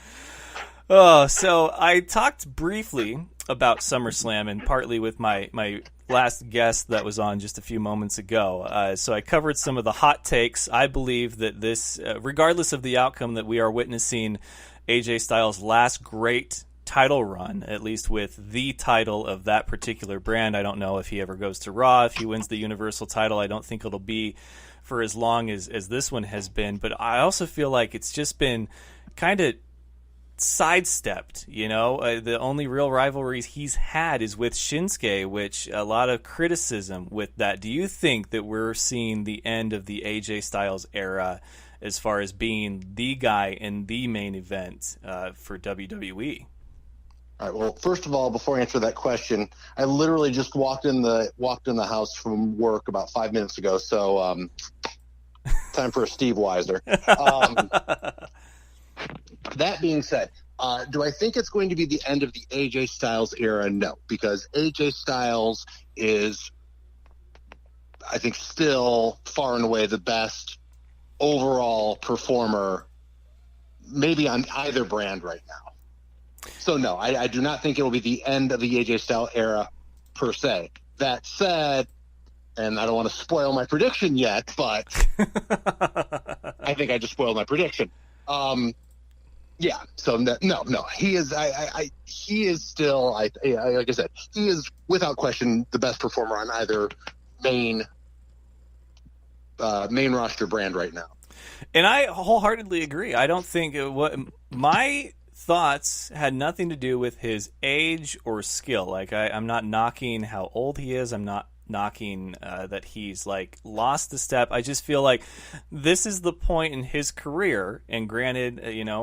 Oh, so I talked briefly about SummerSlam, and partly with my last guest that was on just a few moments ago. So I covered some of the hot takes. I believe that this, regardless of the outcome, that we are witnessing AJ Styles' last great title run, at least with the title of that particular brand. I don't know if he ever goes to Raw, if he wins the Universal title. I don't think it'll be for as long as this one has been. But I also feel like it's just been kind of sidestepped, the only real rivalries he's had is with Shinsuke, which a lot of criticism with that. Do you think that we're seeing the end of the AJ Styles era as far as being the guy in the main event for WWE? All right. Well, first of all, before I answer that question, I literally just walked in the house from work about 5 minutes ago. So, time for a Steve Weiser. That being said, do I think it's going to be the end of the AJ Styles era? No, because AJ Styles is, I think, still far and away the best overall performer, maybe on either brand right now. So no, I do not think it will be the end of the AJ Styles era per se. That said, and I don't want to spoil my prediction yet, but I think I just spoiled my prediction. Yeah. So no, he is. He is still. Like I said, he is without question the best performer on either main roster brand right now. And I wholeheartedly agree. I don't think what my thoughts had nothing to do with his age or skill. Like I'm not knocking how old he is. I'm not knocking that he's like lost the step. I just feel like this is the point in his career, and granted,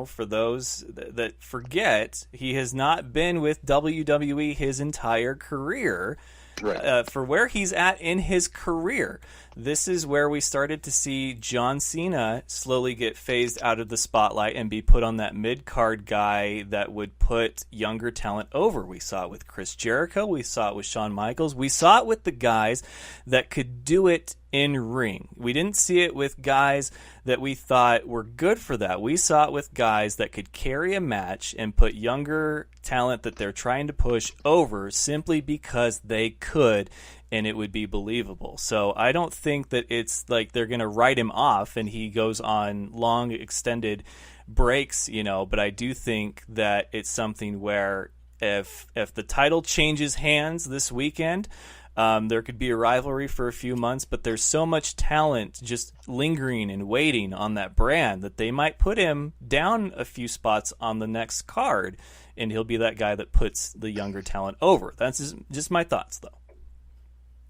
for those that forget, he has not been with WWE his entire career. Right. For where he's at in his career, this is where we started to see John Cena slowly get phased out of the spotlight and be put on that mid-card guy that would put younger talent over. We saw it with Chris Jericho. We saw it with Shawn Michaels. We saw it with the guys that could do it in ring. We didn't see it with guys that we thought were good for that. We saw it with guys that could carry a match and put younger talent that they're trying to push over simply because they could, and it would be believable. So I don't think that it's like they're going to write him off and he goes on long extended breaks, but I do think that it's something where if the title changes hands this weekend, there could be a rivalry for a few months, but there's so much talent just lingering and waiting on that brand that they might put him down a few spots on the next card, and he'll be that guy that puts the younger talent over. That's just my thoughts, though.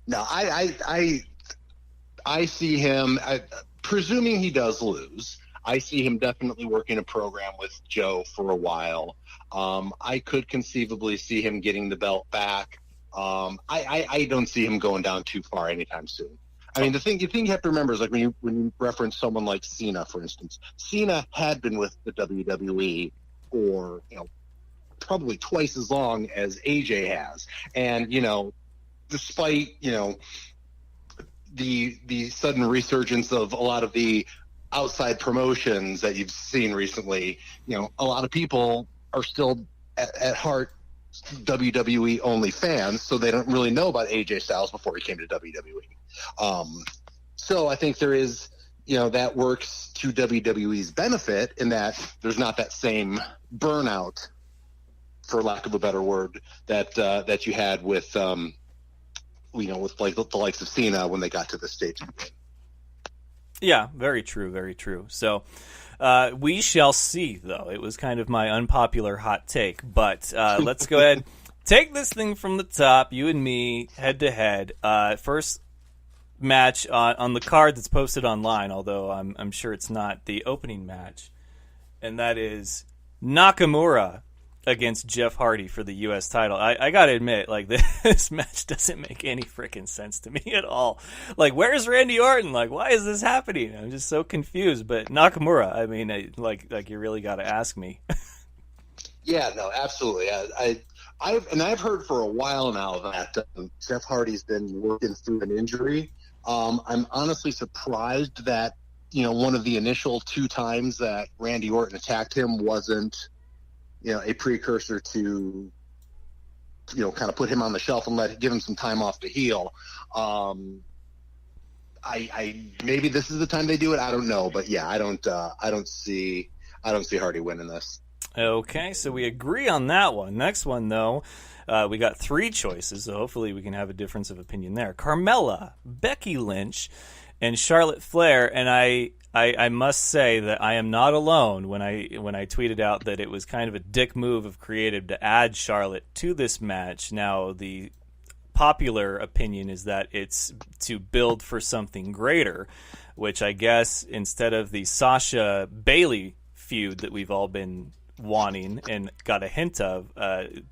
No, I see him, presuming he does lose, I see him definitely working a program with Joe for a while. I could conceivably see him getting the belt back. I don't see him going down too far anytime soon. I mean, the thing you have to remember is like when you reference someone like Cena, for instance, Cena had been with the WWE for, probably twice as long as AJ has. And, despite, the sudden resurgence of a lot of the outside promotions that you've seen recently, a lot of people are still at heart WWE only fans, so they don't really know about AJ Styles before he came to WWE. So I think there is, that works to WWE's benefit in that there's not that same burnout, for lack of a better word, that you had with with like the likes of Cena when they got to the stage. Yeah, very true, very true. So we shall see, though. It was kind of my unpopular hot take, but let's go ahead, take this thing from the top, you and me, head to head. First match on the card that's posted online, although I'm sure it's not the opening match, and that is Nakamura against Jeff Hardy for the U.S. title. I gotta admit, like, this match doesn't make any freaking sense to me at all. Like, where's Randy Orton? Like, why is this happening? I'm just so confused. But Nakamura, I mean, like you really gotta ask me. Yeah, no, absolutely. I've heard for a while now that Jeff Hardy's been working through an injury. I'm honestly surprised that one of the initial 2 times that Randy Orton attacked him wasn't a precursor to, kind of put him on the shelf and give him some time off to heal. Maybe this is the time they do it. I don't know, but yeah, I don't see Hardy winning this. Okay, so we agree on that one. Next one, though, we got 3 choices, so hopefully we can have a difference of opinion there. Carmella, Becky Lynch, and Charlotte Flair, and I must say that I am not alone when I tweeted out that it was kind of a dick move of creative to add Charlotte to this match. Now, the popular opinion is that it's to build for something greater, which I guess instead of the Sasha Bayley feud that we've all been wanting and got a hint of,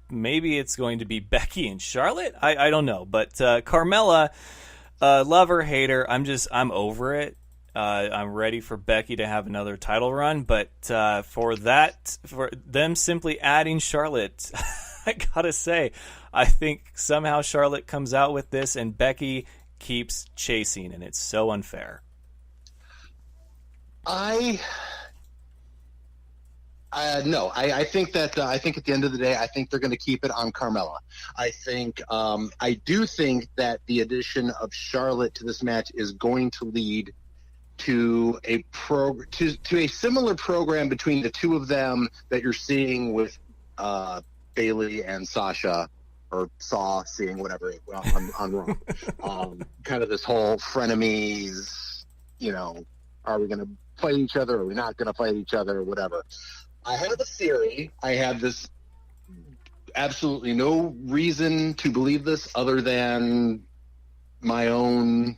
maybe it's going to be Becky and Charlotte. I don't know, but Carmella, lover, hater, I'm over it. I'm ready for Becky to have another title run, but for them simply adding Charlotte, I gotta say, I think somehow Charlotte comes out with this and Becky keeps chasing, and it's so unfair. No, I think that I think at the end of the day, I think they're going to keep it on Carmella. I do think that the addition of Charlotte to this match is going to lead to a similar program between the two of them that you're seeing with Bayley and Sasha, or seeing whatever on Raw. Kind of this whole frenemies, are we going to fight each other? Are we not going to fight each other? Or whatever. I have a theory. I have this absolutely no reason to believe this other than my own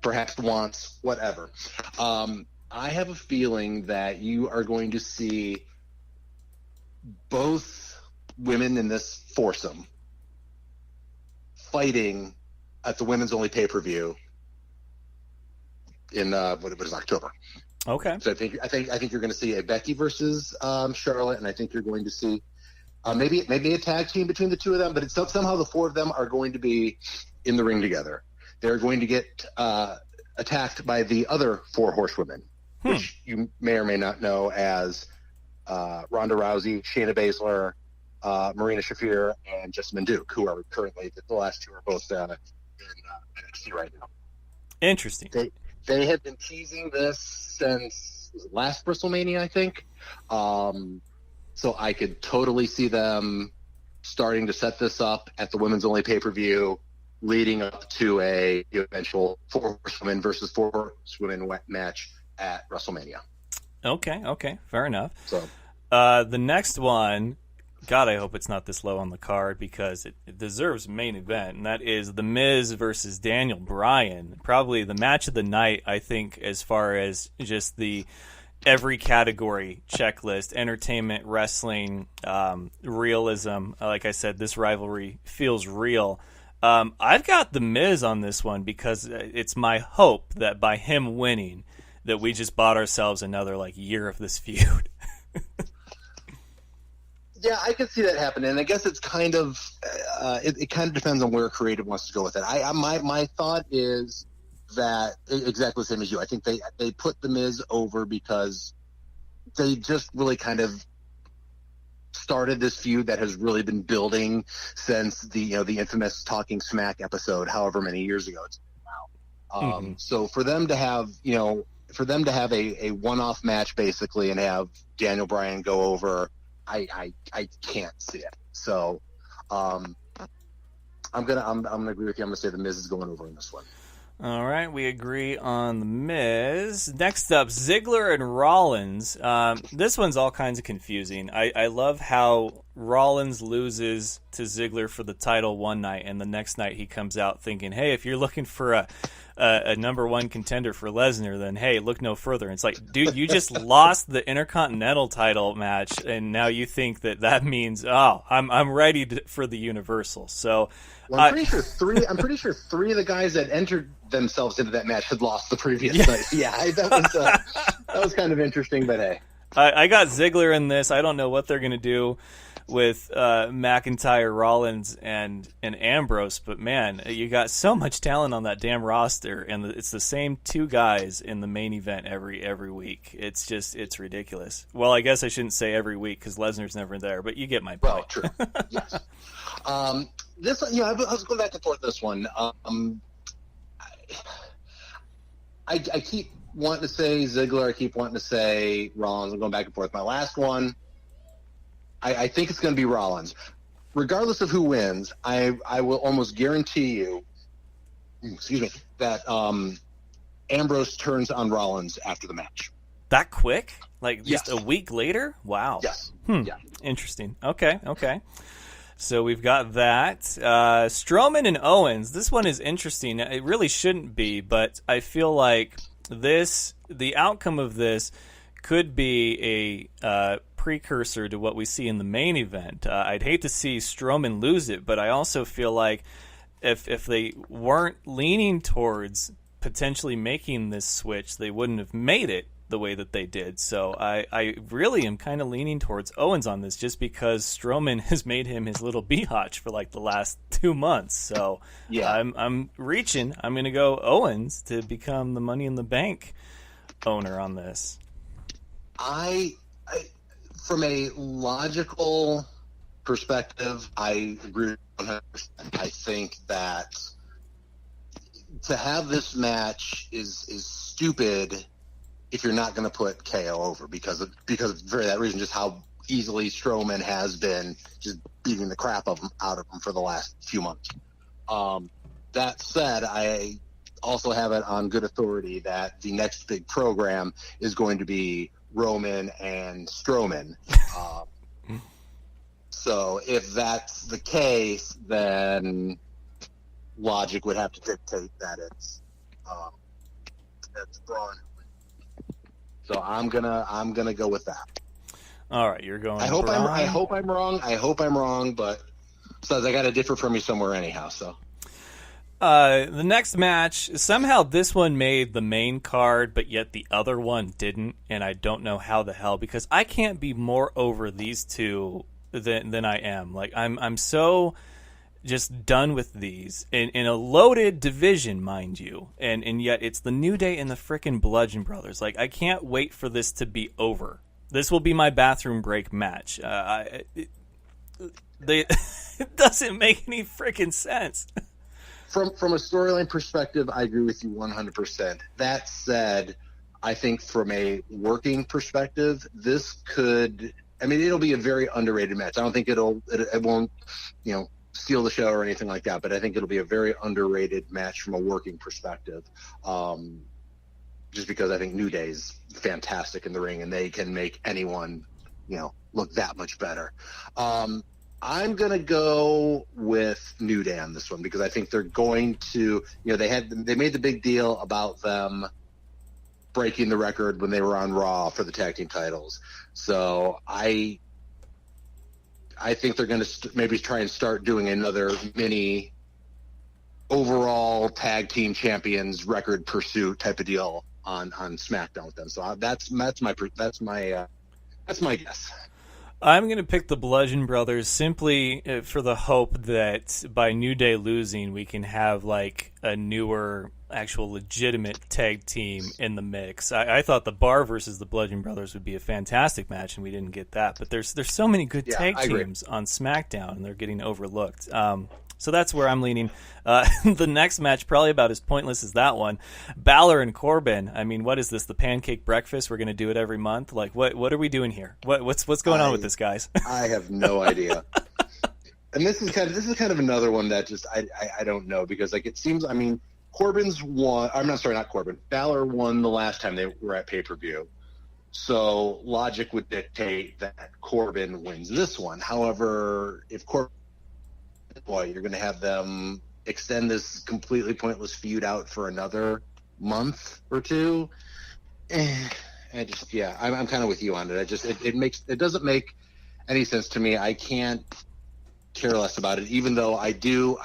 perhaps wants, whatever. I have a feeling that you are going to see both women in this foursome fighting at the women's only pay-per-view in what is October. Okay. So I think you're going to see a Becky versus Charlotte, and I think you're going to see maybe a tag team between the two of them, but it's somehow the 4 of them are going to be in the ring together. They're going to get attacked by the other 4 horsewomen, which you may or may not know as Ronda Rousey, Shayna Baszler, Marina Shafir, and Jessamine Duke, who are currently, the last 2 are both in NXT right now. Interesting. They have been teasing this since last WrestleMania, I think. So I could totally see them starting to set this up at the women's only pay-per-view, leading up to a eventual 4 horsewomen versus 4 horsewomen match at WrestleMania. Okay, fair enough. So the next one, God, I hope it's not this low on the card because it deserves main event, and that is The Miz versus Daniel Bryan. Probably the match of the night, I think, as far as just the every category checklist: entertainment, wrestling, realism. Like I said, this rivalry feels real. I've got The Miz on this one because it's my hope that by him winning, that we just bought ourselves another year of this feud. Yeah, I can see that happening. And I guess it's kind of it kind of depends on where creative wants to go with it. My thought is that exactly the same as you. I think they put The Miz over because they just really kind of started this feud that has really been building since the infamous Talking Smack episode, however many years ago it's been now. So for them to have a one-off match basically and have Daniel Bryan go over, I can't see it. So I'm gonna agree with you. I'm gonna say the Miz is going over in this one. All right, we agree on the Miz. Next up, Ziggler and Rollins. This one's all kinds of confusing. I love how Rollins loses to Ziggler for the title one night, and the next night he comes out thinking, hey, if you're looking for a number one contender for Lesnar, then hey, look no further. And it's like, dude, you just lost the Intercontinental title match, and now you think that means, oh, I'm ready for the Universal. So, well, I'm pretty sure three of the guys that entered themselves into that match had lost the previous night. Yeah, that was kind of interesting, but hey, I got Ziggler in this. I don't know what they're gonna do with McIntyre, Rollins, and Ambrose, but man, you got so much talent on that damn roster, and it's the same two guys in the main event every week. It's ridiculous. Well, I guess I shouldn't say every week because Lesnar's never there, but you get my point. Well, true. Yes. This, I was going back and forth this one. I keep wanting to say Ziggler. I keep wanting to say Rollins. I'm going back and forth. My last one, I think it's going to be Rollins. Regardless of who wins, I will almost guarantee you, that Ambrose turns on Rollins after the match. That quick? Like just a week later? Wow. Yes. Yeah. Interesting. Okay. So we've got that. Strowman and Owens. This one is interesting. It really shouldn't be, but I feel like the outcome of this could be a precursor to what we see in the main event. I'd hate to see Strowman lose it, but I also feel like if they weren't leaning towards potentially making this switch, they wouldn't have made it the way that they did. So I really am kind of leaning towards Owens on this just because Strowman has made him his little biatch for like the last 2 months. So yeah, I'm reaching. I'm going to go Owens to become the Money in the Bank owner on this. I from a logical perspective, I agree 100%. I think that to have this match is stupid if you're not going to put KO over because of for that reason, just how easily Strowman has been just beating the crap out of him for the last few months. That said, I also have it on good authority that the next big program is going to be Roman and Strowman. So if that's the case, then logic would have to dictate that it's Braun. So I'm gonna go with that. All right, you're going. I hope I'm wrong, but besides, I got to differ from you somewhere anyhow. So. The next match, somehow this one made the main card, but yet the other one didn't, and I don't know how the hell, because I can't be more over these two than I am. Like, I'm so just done with these in a loaded division, mind you, and yet it's the New Day and the frickin' Bludgeon Brothers. Like, I can't wait for this to be over. This will be my bathroom break match. It doesn't make any frickin' sense. From a storyline perspective, I agree with you 100%. That said, I think from a working perspective, it'll be a very underrated match. I don't think it won't, steal the show or anything like that, but I think it'll be a very underrated match from a working perspective. Just because I think New Day's fantastic in the ring and they can make anyone, look that much better. I'm going to go with New Day on this one because I think they're going to, they made the big deal about them breaking the record when they were on Raw for the tag team titles. So I think they're going to maybe try and start doing another mini overall tag team champions record pursuit type of deal on SmackDown with them. So that's my guess. I'm going to pick the Bludgeon Brothers simply for the hope that by New Day losing, we can have like a newer, actual legitimate tag team in the mix. I thought the Bar versus the Bludgeon Brothers would be a fantastic match, and we didn't get that. But there's so many good tag teams on SmackDown, and they're getting overlooked. So that's where I'm leaning. The next match, probably about as pointless as that one. Balor and Corbin. I mean, what is this? The pancake breakfast? We're going to do it every month? Like, what are we doing here? What's going on with this, guys? I have no idea. And this is kind of another one that just I don't know, because like it seems, I mean, Corbin's won. I'm not sorry, not Corbin. Balor won the last time they were at pay-per-view. So logic would dictate that Corbin wins this one. However, if Corbin, boy, you're going to have them extend this completely pointless feud out for another month or two. I'm kind of with you on it. It doesn't make any sense to me. I can't care less about it, even though I do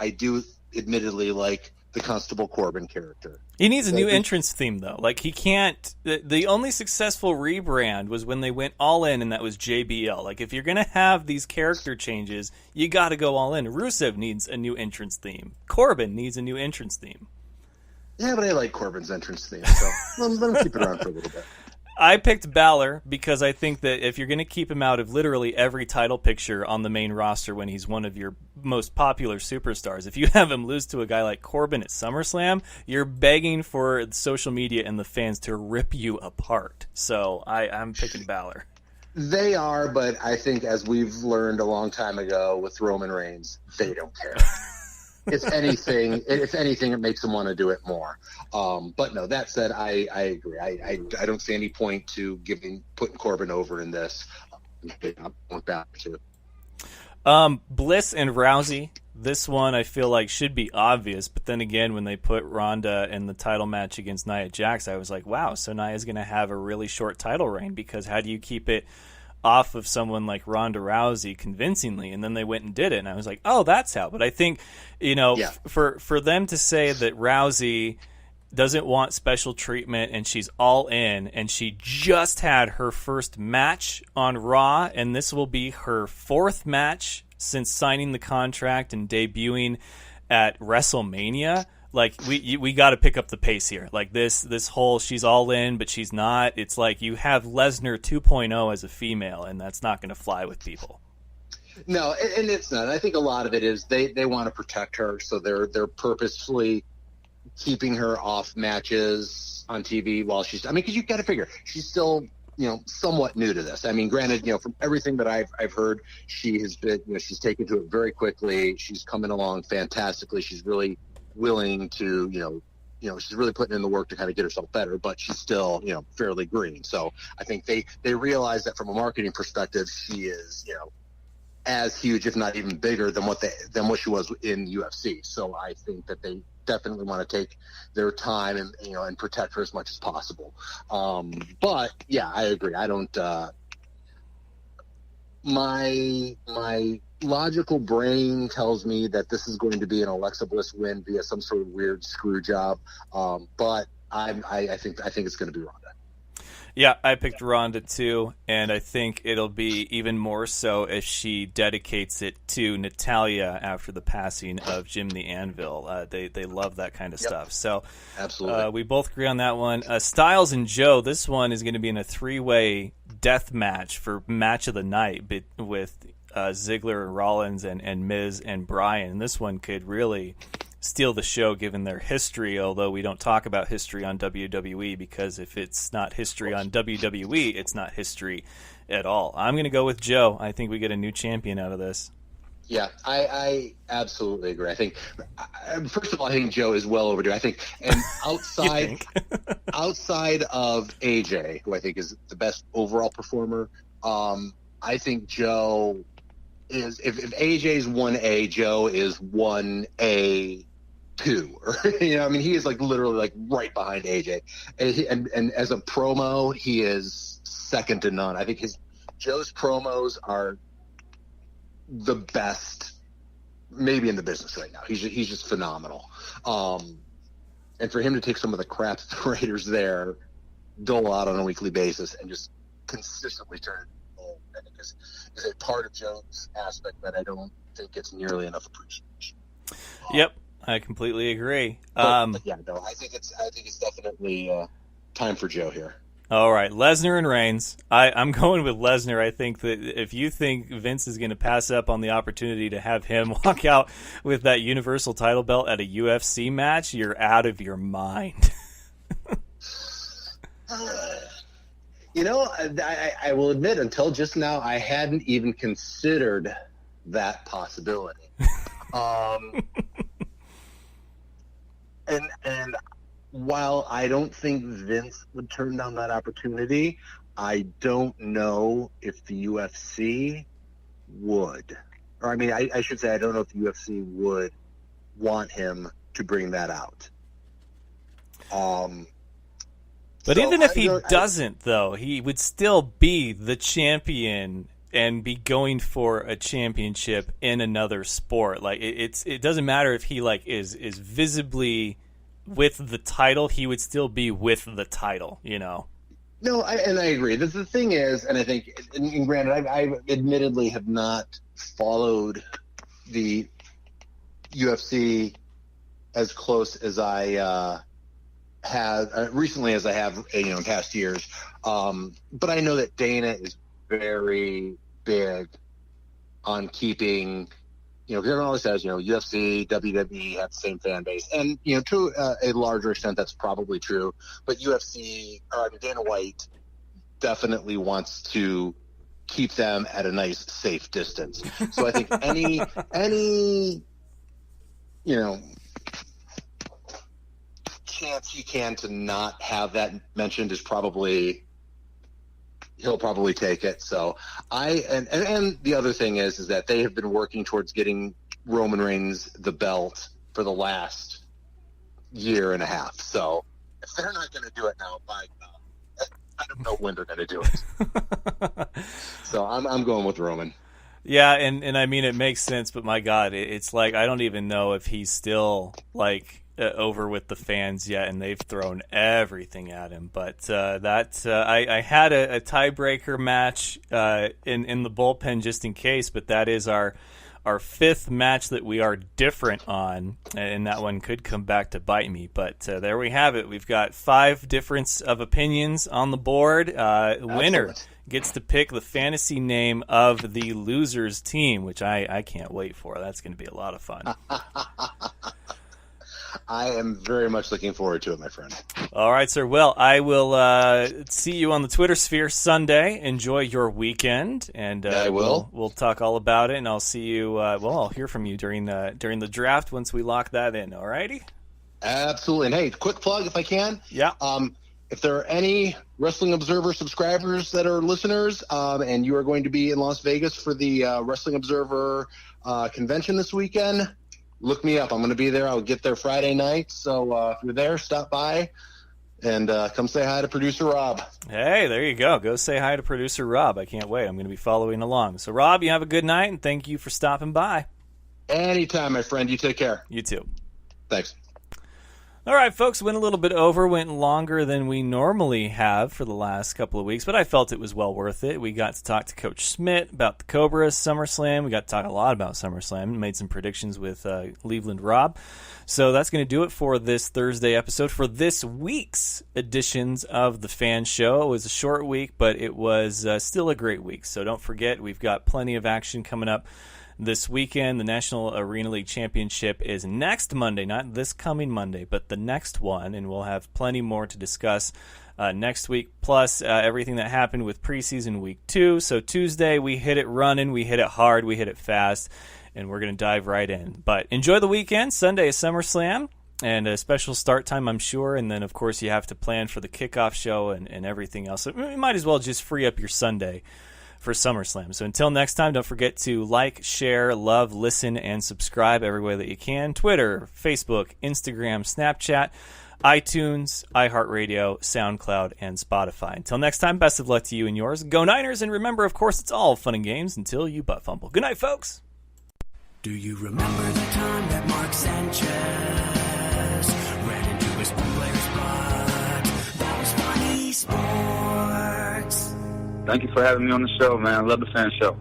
admittedly like the Constable Corbin character. He needs a new entrance theme, though. Like, he can't... The only successful rebrand was when they went all in, and that was JBL. Like, if you're going to have these character changes, you got to go all in. Rusev needs a new entrance theme. Corbin needs a new entrance theme. Yeah, but I like Corbin's entrance theme, so let him keep it around for a little bit. I picked Balor because I think that if you're going to keep him out of literally every title picture on the main roster when he's one of your most popular superstars, if you have him lose to a guy like Corbin at SummerSlam, you're begging for social media and the fans to rip you apart. So I'm picking Balor. They are, but I think as we've learned a long time ago with Roman Reigns, they don't care. If anything, it makes them want to do it more. But no, that said, I agree. I don't see any point to putting Corbin over in this. I'm going back to. Bliss and Rousey. This one I feel like should be obvious, but then again, when they put Ronda in the title match against Nia Jax, I was like, wow, so Nia's going to have a really short title reign, because how do you keep it off of someone like Ronda Rousey convincingly? And then they went and did it, and I was like, oh, that's how. But I think, for them to say that Rousey doesn't want special treatment and she's all in, and she just had her first match on Raw, and this will be her fourth match since signing the contract and debuting at WrestleMania. Like, we got to pick up the pace here. Like, this whole she's all in, but she's not. It's like you have Lesnar 2.0 as a female, and that's not going to fly with people. No, and it's not. I think a lot of it is they want to protect her, so they're purposefully keeping her off matches on TV while she's. I mean, because you got to figure she's still somewhat new to this. I mean, granted, from everything that I've heard, she has been she's taken to it very quickly. She's coming along fantastically. She's really willing to, she's really putting in the work to kind of get herself better, but she's still, fairly green. So I think they realize that from a marketing perspective, she is, as huge, if not even bigger than what she was in UFC. So I think that they definitely want to take their time and protect her as much as possible. But yeah, I agree. I don't, my logical brain tells me that this is going to be an Alexa Bliss win via some sort of weird screw job. But I think it's going to be Ronda. Yeah, I picked Ronda too, and I think it'll be even more so if she dedicates it to Natalya after the passing of Jim the Anvil. They love that kind of stuff. So absolutely, we both agree on that one. Styles and Joe, this one is going to be in a three-way death match for match of the night with Ziggler and Rollins and Miz and Bryan. And this one could really steal the show given their history, although we don't talk about history on WWE, because if it's not history on WWE, it's not history at all. I'm going to go with Joe. I think we get a new champion out of this. Yeah, I absolutely agree. I think, first of all, I think Joe is well overdue. I think, and outside of AJ, who I think is the best overall performer, I think Joe is, if AJ's 1A, Joe is 1A2. I mean, he is like literally like right behind AJ, and as a promo, he is second to none. I think Joe's promos are the best maybe in the business right now. He's just phenomenal. And for him to take some of the crap that the Raiders there dole out on a weekly basis and just consistently turn it gold, I think is a part of Joe's aspect that I don't think gets nearly enough appreciation. Yep, I completely agree. But yeah, no, I think it's definitely time for Joe here. All right, Lesnar and Reigns. I'm going with Lesnar. I think that if you think Vince is going to pass up on the opportunity to have him walk out with that Universal title belt at a UFC match, you're out of your mind. I will admit, until just now, I hadn't even considered that possibility. And while I don't think Vince would turn down that opportunity, I don't know if the UFC would. Or, I mean, I should say I don't know if the UFC would want him to bring that out. But even if he doesn't, though, he would still be the champion and be going for a championship in another sport. Like it doesn't matter if he like is visibly with the title, he would still be with the title, you know. No, I agree. The thing is, and I think, and granted, I admittedly have not followed the UFC as close as I have recently as I have, in past years. But I know that Dana is very big on keeping, everyone always says, UFC, WWE have the same fan base. And, to a larger extent, that's probably true. But Dana White definitely wants to keep them at a nice, safe distance. So I think any chance he can to not have that mentioned is he'll probably take it. So and the other thing is that they have been working towards getting Roman Reigns the belt for the last year and a half. So if they're not going to do it now, by God, I don't know when they're going to do it. So I'm going with Roman. Yeah, and I mean, it makes sense, but my God, it's like I don't even know if he's still like over with the fans yet, and they've thrown everything at him. But I had a tiebreaker match in the bullpen just in case, but that is our fifth match that we are different on, and that one could come back to bite me. But there we have it. We've got 5 difference of opinions on the board. Winner gets to pick the fantasy name of the loser's team, which I can't wait for. That's going to be a lot of fun. I am very much looking forward to it, my friend. All right, sir. Well, I will see you on the Twitter sphere Sunday. Enjoy your weekend, and I will. We'll talk all about it, and I'll see you. I'll hear from you during the draft once we lock that in. All righty. Absolutely. And hey, quick plug if I can. Yeah. If there are any Wrestling Observer subscribers that are listeners, and you are going to be in Las Vegas for the Wrestling Observer convention this weekend, look me up. I'm going to be there. I'll get there Friday night. So if you're there, stop by and come say hi to producer Rob. Hey, there you go. Go say hi to producer Rob. I can't wait. I'm going to be following along. So, Rob, you have a good night, and thank you for stopping by. Anytime, my friend. You take care. You too. Thanks. All right, folks, went a little bit over, went longer than we normally have for the last couple of weeks, but I felt it was well worth it. We got to talk to Coach Schmidt about the Cobras, SummerSlam. We got to talk a lot about SummerSlam, made some predictions with Cleveland Rob. So that's going to do it for this Thursday episode. For this week's editions of the Fan Show, it was a short week, but it was still a great week. So don't forget, we've got plenty of action coming up this weekend. The National Arena League Championship is next Monday, not this coming Monday, but the next one, and we'll have plenty more to discuss next week, plus everything that happened with preseason week 2. So Tuesday, we hit it running, we hit it hard, we hit it fast, and we're going to dive right in. But enjoy the weekend. Sunday is SummerSlam, and a special start time, I'm sure, and then, of course, you have to plan for the kickoff show and everything else. So you might as well just free up your Sunday for SummerSlam. So until next time, don't forget to like, share, love, listen, and subscribe every way that you can. Twitter, Facebook, Instagram, Snapchat, iTunes, iHeartRadio, SoundCloud, and Spotify. Until next time, best of luck to you and yours. Go Niners, and remember, of course, it's all fun and games until you butt fumble. Good night, folks. Do you remember the time that Mark Sanchez ran into his own player's butt? That was funny sports. Thank you for having me on the show, man. I love the Fan Show.